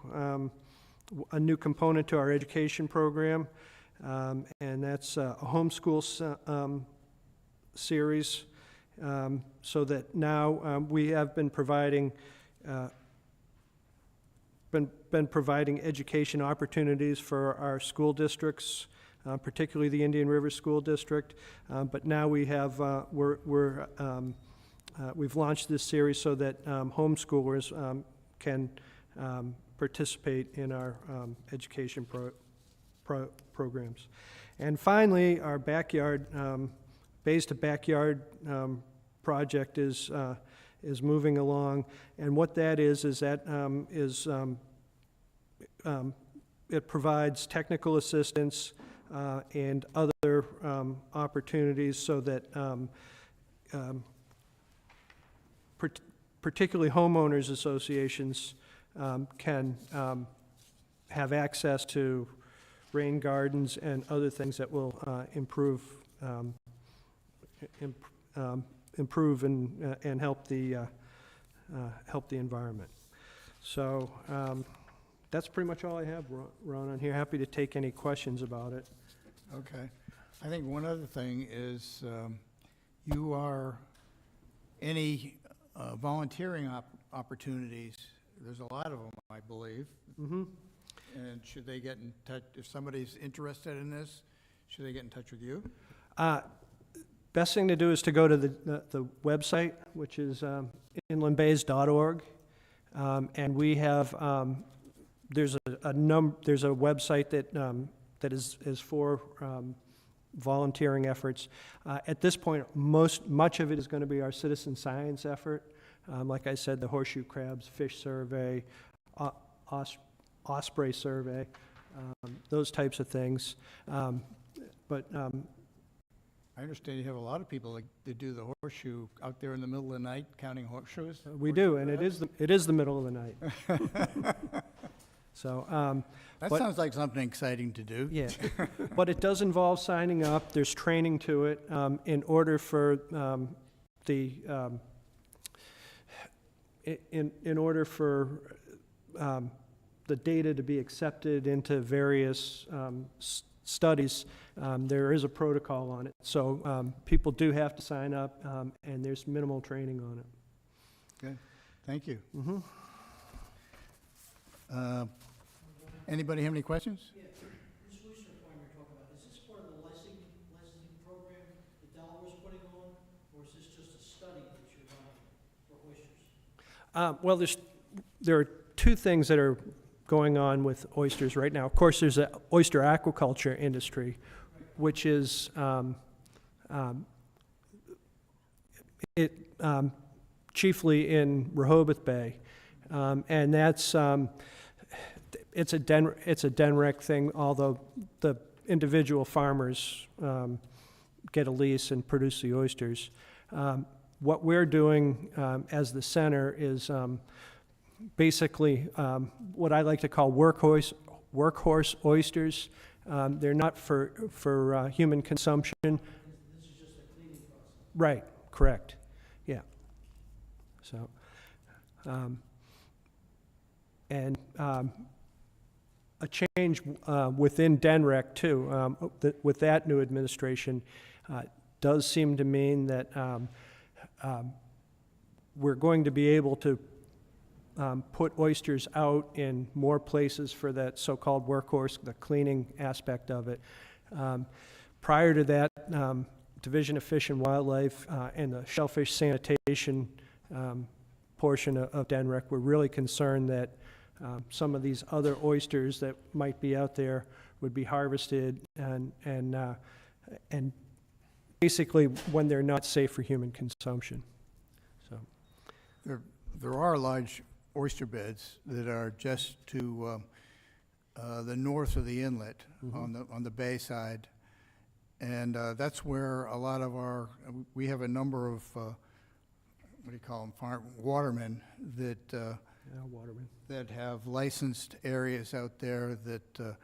a new component to our education program, and that's a homeschool series, so that now we have been providing education opportunities for our school districts, particularly the Indian River School District. But now we have we've launched this series so that homeschoolers can participate in our education programs. And finally, our backyard, Bays to Backyard project is moving along. And what that is that it provides technical assistance and other opportunities so that particularly homeowners associations can have access to rain gardens and other things that will improve and help the environment. So that's pretty much all I have, Ron, on here. Happy to take any questions about it. Okay. I think one other thing is you are any volunteering opportunities, there's a lot of them, I believe. Mm-hmm. And should they get in touch, if somebody's interested in this, should they get in touch with you? Best thing to do is to go to the website, which is inlandbays.org, and we have there's a website that is for volunteering efforts. At this point, much of it is going to be our citizen science effort. Like I said, the horseshoe crabs, fish survey, osprey survey, those types of things. But I understand you have a lot of people that do the horseshoe out there in the middle of the night counting horseshoes. we do, and it is the middle of the night. So That but- sounds like something exciting to do. yeah, but it does involve signing up. There's training to it in order for in order for the data to be accepted into various studies. There is a protocol on it, so people do have to sign up, and there's minimal training on it. Good, thank you. Mm-hmm. Anybody have any questions? Yeah, this oyster farm you're talking about, is this part of the licensing program that Delaware's putting on, or is this just a study that you're running for oysters? Well, there are two things that are going on with oysters right now. Of course, there's the oyster aquaculture industry, which is chiefly in Rehoboth Bay, and that's it's a DENREC thing. Although the individual farmers get a lease and produce the oysters. What we're doing as the center is basically what I like to call workhorse oysters. They're not for human consumption. This is just a cleaning process. Right, correct, yeah. So, and a change within DENREC too, with that new administration, does seem to mean that we're going to be able to put oysters out in more places for that so-called workhorse, the cleaning aspect of it. Prior to that, Division of Fish and Wildlife and the shellfish sanitation portion of DENREC were really concerned that some of these other oysters that might be out there would be harvested and basically when they're not safe for human consumption. So There are large oyster beds that are just to the north of the inlet, on the bay side, and that's where a lot of we have a number of what do you call them, watermen that watermen. that have licensed areas out there that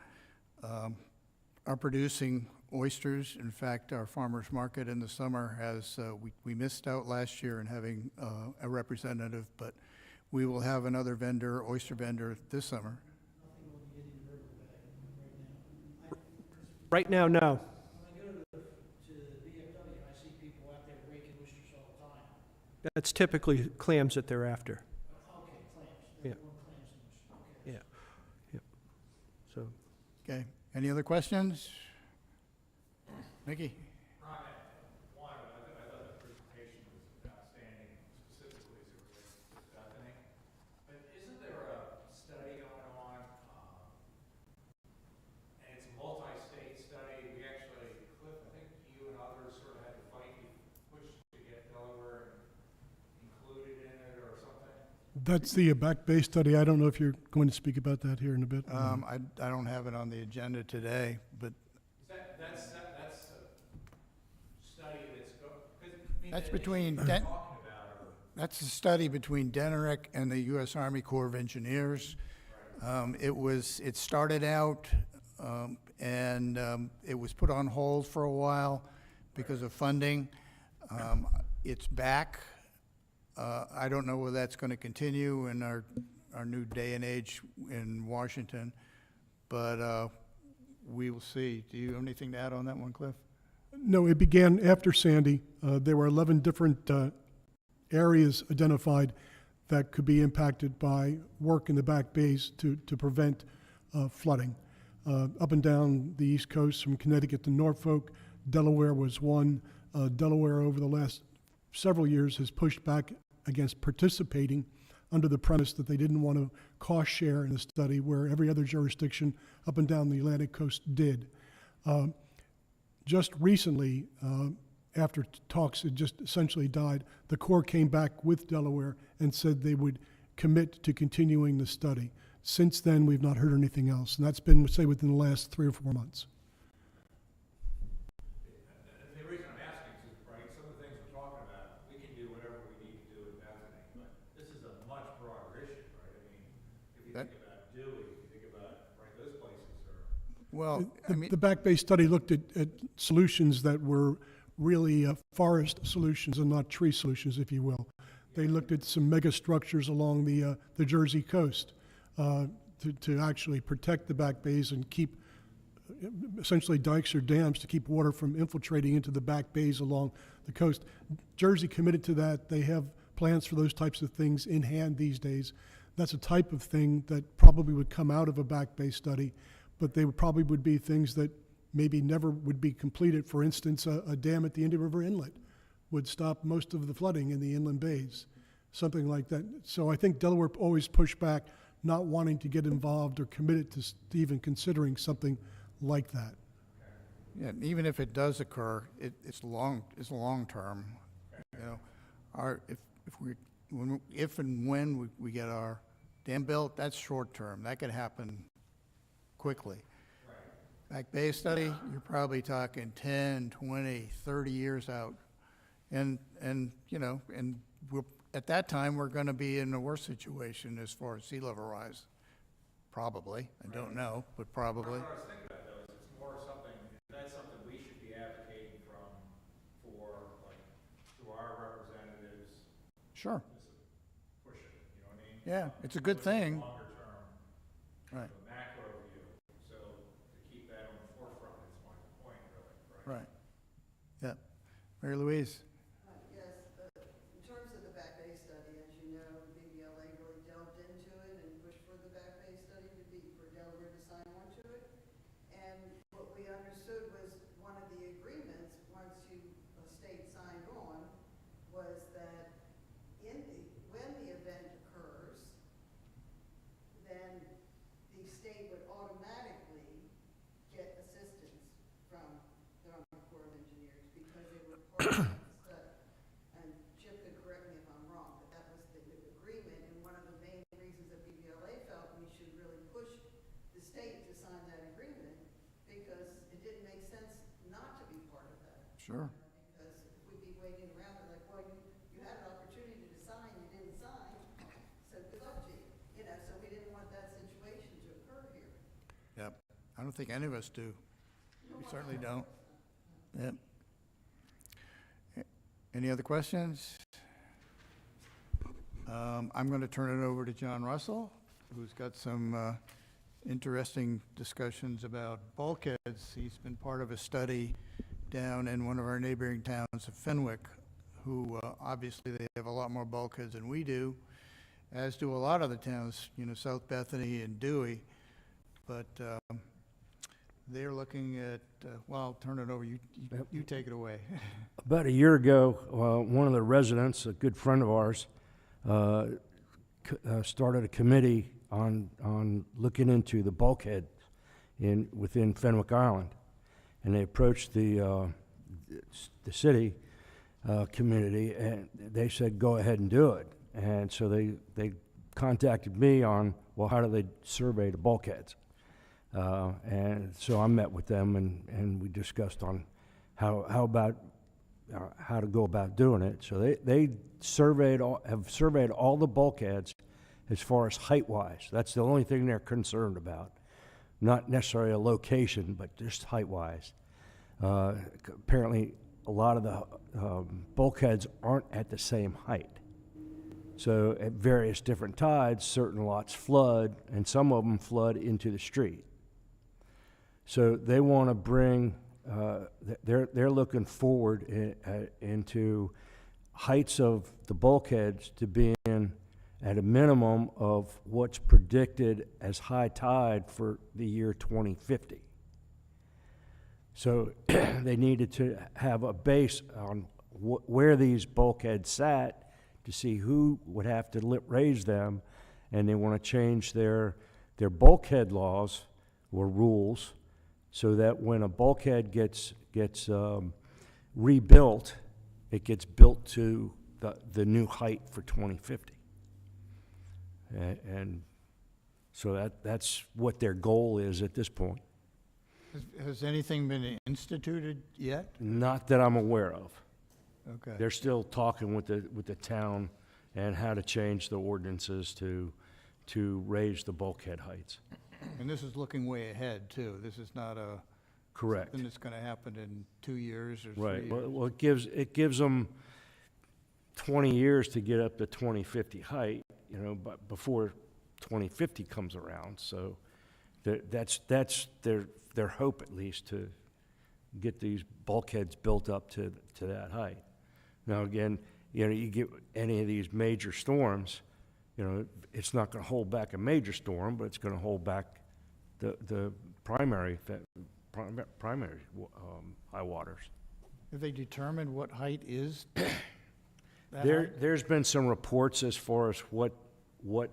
are producing oysters. In fact, our farmers market in the summer has, we missed out last year in having a representative, but we will have another vendor, oyster vendor, this summer. Nothing on the Indian Right now, no. When I go to the VFW, I see people out there raking oysters all the time. That's typically clams that they're after. Okay, clams, Yeah. they want clams in this, okay. Yeah. Yep. So, Okay, any other questions? Mickey? Ron, one, I thought the presentation was outstanding, specifically as it relates to Bethany. But isn't there a study going on, and it's a multi-state study, we actually, Cliff, I think you and others sort of had to fight and push to get Delaware included in it or something? That's the Back Bay study. I don't know if you're going to speak about that here in a bit. I don't have it on the agenda today, but That's a study that's that's between, that's a study between Denerick and the U.S. Army Corps of Engineers. It started out, and it was put on hold for a while because of funding. It's back. I don't know whether that's going to continue in our new day and age in Washington, but we will see. Do you have anything to add on that one, Cliff? No, it began after Sandy. There were 11 different areas identified that could be impacted by work in the back bays to prevent flooding. Up and down the East Coast, from Connecticut to Norfolk, Delaware was one. Delaware, over the last several years, has pushed back against participating under the premise that they didn't want to cost share in the study, where every other jurisdiction up and down the Atlantic coast did. Just recently, after talks had just essentially died, the Corps came back with Delaware and said they would commit to continuing the study. Since then, we've not heard anything else, and that's been, say, within the last 3 or 4 months. The reason I'm asking is, right, some of the things we're talking about, we can do whatever we need to do in Bethany, but this is a much broader issue, right? I mean, if you think about Dewey, if you think about, right, those places are. Well, I mean, The Back Bay study looked at solutions that were really forest solutions and not tree solutions, if you will. They looked at some mega structures along the Jersey coast to actually protect the back bays and keep essentially dikes or dams to keep water from infiltrating into the back bays along the coast. Jersey committed to that. They have plans for those types of things in hand these days. That's a type of thing that probably would come out of a back bay study, but they probably would be things that maybe never would be completed. For instance, a dam at the Indian River Inlet would stop most of the flooding in the inland bays, something like that. So I think Delaware always pushed back, not wanting to get involved or committed to even considering something like that. yeah, even if it does occur, it's long term. You know, if and when we get our dam built, that's short term. That could happen quickly. Back Bay study, you're probably talking 10, 20, 30 years out. And you know, and at that time, we're going to be in a worse situation as far as sea level rise. Probably. I don't know, but probably. What I was thinking about, though, is it's more something, that's something we should be advocating for, like, to our representatives. Sure. Push it, you know what I mean? Yeah, it's a good thing. Longer term, Right, the macro view, so to keep that on the forefront is my point, really, right? right. Yeah. Mary Louise? Yes, in terms of the Back Bay study, as you know, BBLA really delved into it and pushed for the Back Bay study for Delaware to sign on to it. And what we understood was one of the agreements, once a state signed on, was that when the event occurs, then the state would automatically get assistance from the Army Corps of Engineers because they were part of the study. And Chip could correct me if I'm wrong, but that was the agreement, and one of the main reasons that BBLA felt we should really push the state to sign that agreement, because it didn't make sense not to be part of that. Sure. Because if we'd be waiting around, they're like, well, you had an opportunity to sign, you didn't sign, so good luck to you. You know, so we didn't want that situation to occur here. Yep. I don't think any of us do. We certainly don't. Yep. Any other questions? I'm going to turn it over to John Russell, who's got some interesting discussions about bulkheads. He's been part of a study down in one of our neighboring towns of Fenwick, who obviously they have a lot more bulkheads than we do, as do a lot of the towns, you know, South Bethany and Dewey. But they're looking at, well, I'll turn it over. You take it away. About a year ago, one of the residents, a good friend of ours, started a committee on looking into the bulkhead within Fenwick Island, and they approached the city community, and they said go ahead and do it. And so they contacted me on, well, how do they survey the bulkheads? And so I met with them, and we discussed on how to go about doing it. So they have surveyed all the bulkheads as far as height-wise. That's the only thing they're concerned about. Not necessarily a location, but just height-wise. Apparently, a lot of the bulkheads aren't at the same height. So at various different tides, certain lots flood, and some of them flood into the street. So they want to bring, they're looking forward into heights of the bulkheads to being at a minimum of what's predicted as high tide for the year 2050. So they needed to have a base on where these bulkheads sat to see who would have to raise them, and they want to change their bulkhead laws or rules so that when a bulkhead gets rebuilt, it gets built to the new height for 2050. And so that's what their goal is at this point. Has anything been instituted yet? Not that I'm aware of. Okay. They're still talking with the town and how to change the ordinances to raise the bulkhead heights. And this is looking way ahead, too. This is not Correct. something that's going to happen in 2 years or 3 Right. years. Well, it gives them 20 years to get up to 2050 height, you know, but before 2050 comes around. So that's their hope, at least, to get these bulkheads built up to that height. Now, again, you know, you get any of these major storms, you know, it's not going to hold back a major storm, but it's going to hold back the primary high waters. Have they determined what height is? that height? There's been some reports as far as what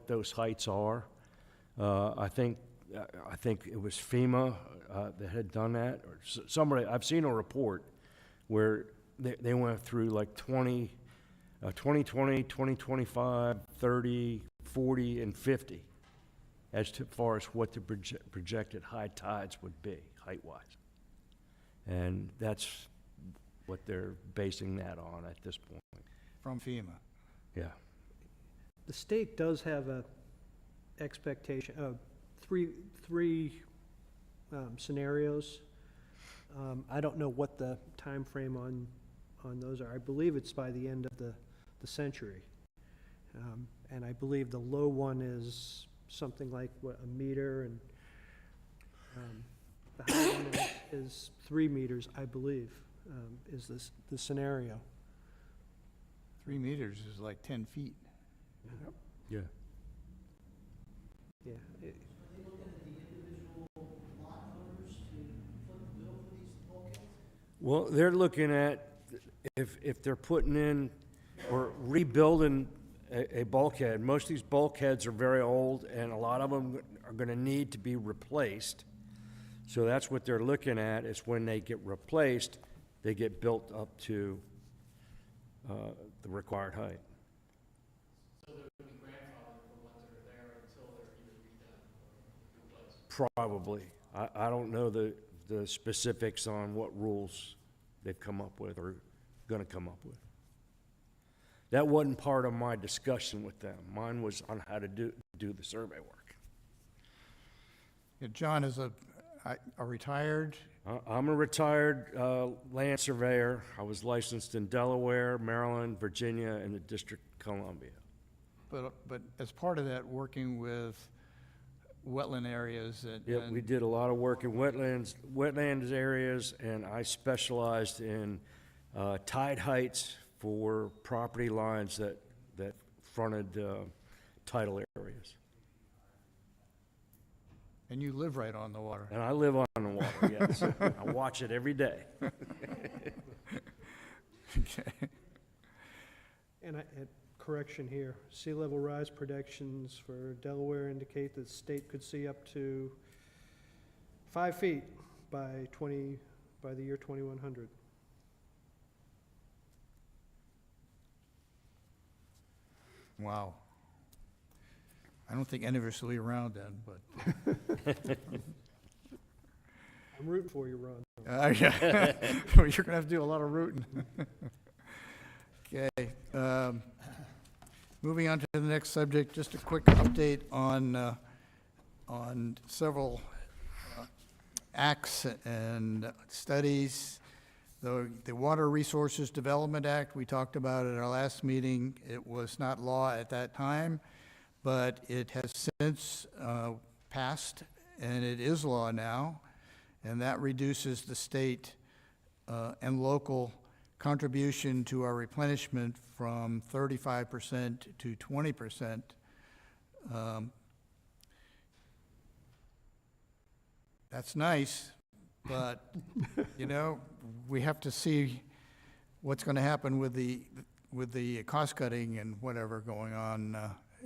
those heights are. I think it was FEMA that had done that, or somebody. I've seen a report where they went through like 2020, 2025, 30, 40, and 50 as far as what the projected high tides would be, height-wise. And that's what they're basing that on at this point. From FEMA. Yeah. The state does have a expectation of three scenarios. I don't know what the time frame on those are. I believe it's by the end of the century. And I believe the low one is something like, what, a meter, and the high one is 3 meters, I believe, is the scenario. 3 meters is like 10 feet. Yeah. Yeah. Are they looking at the individual lot owners to foot the bill for these bulkheads? Well, they're looking at if they're putting in or rebuilding a bulkhead. Most of these bulkheads are very old, and a lot of them are going to need to be replaced. So that's what they're looking at, is when they get replaced, they get built up to the required height. So there would be grandfathered for ones that are there until they're either redone or replaced. Probably. I don't know the specifics on what rules they've come up with or going to come up with. That wasn't part of my discussion with them. Mine was on how to do the survey work. Yeah, John is a retired, I'm a retired land surveyor. I was licensed in Delaware, Maryland, Virginia, and the District of Columbia. but as part of that, working with wetland areas and. Yep, we did a lot of work in wetlands areas, and I specialized in tide heights for property lines that fronted tidal areas. And you live right on the water. And I live on the water, yes. I watch it every day. Okay. And correction here, sea level rise predictions for Delaware indicate that the state could see up to 5 feet by the year 2100. Wow. I don't think any of us will be around then, but. I'm rooting for you, Ron. Yeah. Well, you're gonna have to do a lot of rooting. Okay, moving on to the next subject, just a quick update on several acts and studies. The Water Resources Development Act, we talked about at our last meeting. It was not law at that time, but it has since passed, and it is law now, and that reduces the state and local contribution to our replenishment from 35% to 20%. That's nice, but, you know, we have to see what's going to happen with the cost cutting and whatever going on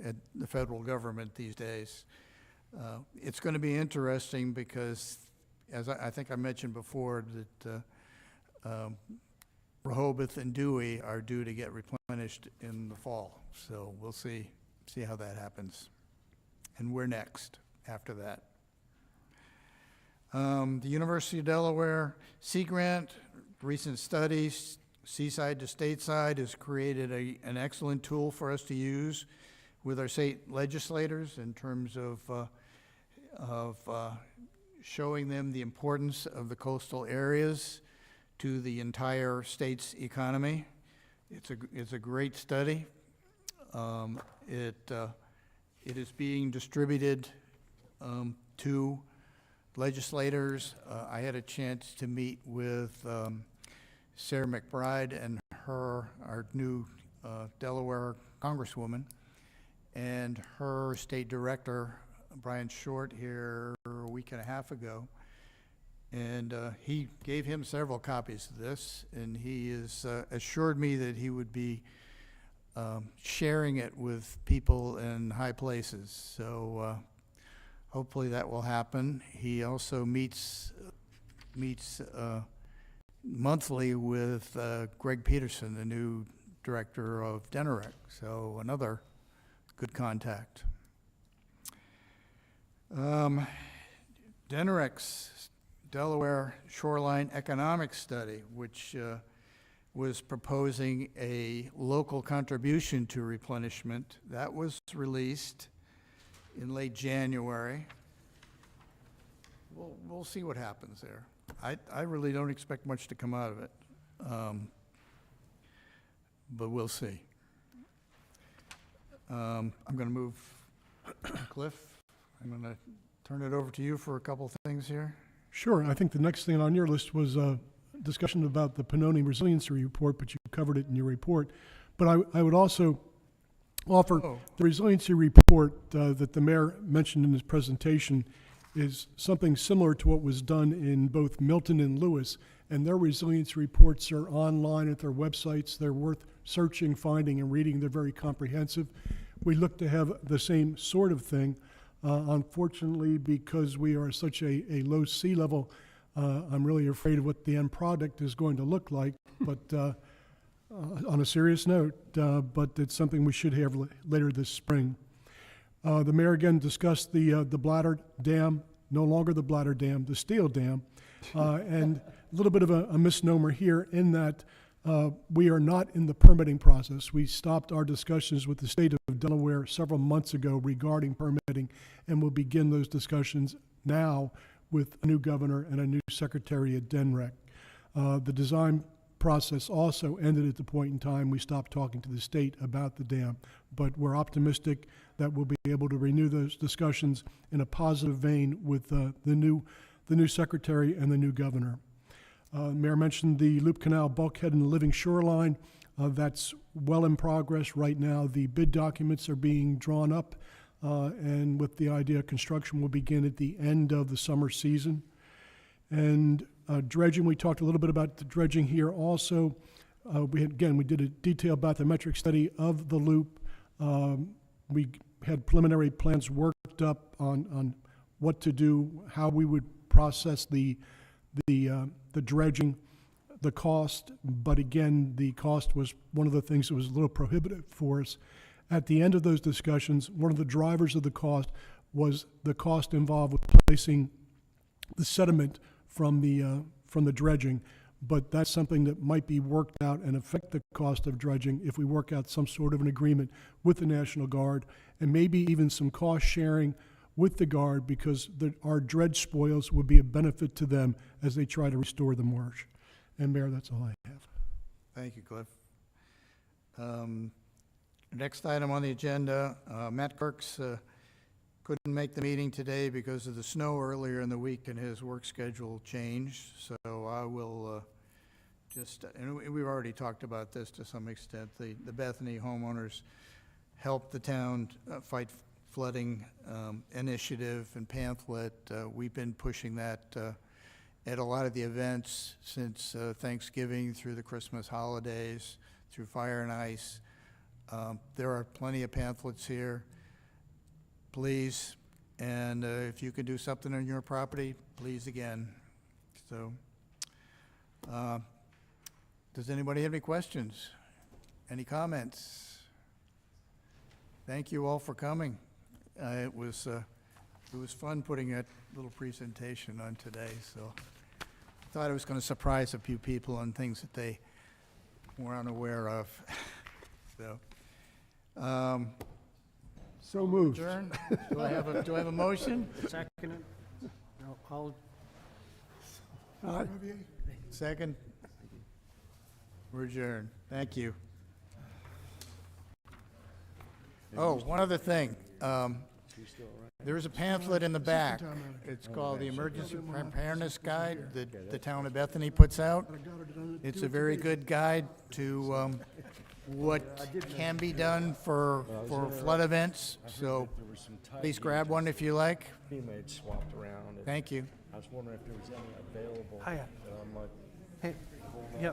at the federal government these days. It's going to be interesting because, as I think I mentioned before, that Rehoboth and Dewey are due to get replenished in the fall. So we'll see how that happens. And we're next after that. The University of Delaware Sea Grant, recent studies, Seaside to Stateside, has created an excellent tool for us to use with our state legislators in terms of showing them the importance of the coastal areas to the entire state's economy. It's a great study. It is being distributed to legislators. I had a chance to meet with Sarah McBride and our new Delaware Congresswoman, and her state director, Brian Short, here a week and a half ago. And he gave him several copies of this, and he has assured me that he would be sharing it with people in high places. So hopefully that will happen. He also meets monthly with Greg Peterson, the new director of Deneric. So another good contact. Deneric's Delaware Shoreline Economic Study, which was proposing a local contribution to replenishment. That was released in late January. We'll see what happens there. I really don't expect much to come out of it, but we'll see. I'm going to move, Cliff, I'm going to turn it over to you for a couple things here. Sure. I think the next thing on your list was a discussion about the Pannoni Resiliency Report, but you covered it in your report. But I would also offer the resiliency report that the mayor mentioned in his presentation is something similar to what was done in both Milton and Lewis, and their resiliency reports are online at their websites. They're worth searching, finding, and reading. They're very comprehensive. We look to have the same sort of thing. Unfortunately, because we are such a low sea level, I'm really afraid of what the end product is going to look like. But on a serious note, but it's something we should have later this spring. The mayor again discussed the Bladder Dam, no longer the Bladder Dam, the Steel Dam, and a little bit of a misnomer here in that we are not in the permitting process. We stopped our discussions with the state of Delaware several months ago regarding permitting, and we'll begin those discussions now with a new governor and a new secretary at DENREC. The design process also ended at the point in time we stopped talking to the state about the dam. But we're optimistic that we'll be able to renew those discussions in a positive vein with the new secretary and the new governor. Mayor mentioned the Loop Canal bulkhead and the living shoreline. That's well in progress right now. The bid documents are being drawn up, and with the idea construction will begin at the end of the summer season. And dredging, we talked a little bit about the dredging here also. We did a detailed bathymetric study of the loop. We had preliminary plans worked up on what to do, how we would process the dredging, the cost, but again, the cost was one of the things that was a little prohibitive for us. At the end of those discussions, one of the drivers of the cost was the cost involved with placing the sediment from the dredging, but that's something that might be worked out and affect the cost of dredging if we work out some sort of an agreement with the National Guard, and maybe even some cost sharing with the Guard, because our dredge spoils would be a benefit to them as they try to restore the marsh. And Mayor, that's all I have. Thank you, Cliff. Next item on the agenda, Matt Kirks couldn't make the meeting today because of the snow earlier in the week, and his work schedule changed. So I will and we've already talked about this to some extent. The Bethany homeowners helped the town fight flooding initiative and pamphlet. We've been pushing that at a lot of the events since Thanksgiving through the Christmas holidays, through Fire and Ice. There are plenty of pamphlets here. Please, and if you can do something on your property, please again. So, does anybody have any questions? Any comments? Thank you all for coming. It was fun putting that little presentation on today, so I thought I was going to surprise a few people on things that they were unaware of. So, So moved. adjourn. Do I have a motion? Second. No, I'll Second? We're adjourned. Thank you. Oh, one other thing. There is a pamphlet in the back. It's called the Emergency Preparedness Guide that the town of Bethany puts out. It's a very good guide to what can be done for flood events. So please grab one if you like. Teammates swapped around. Thank you. I was wondering if there was any available. Hiya. I'm like, Hey, yeah,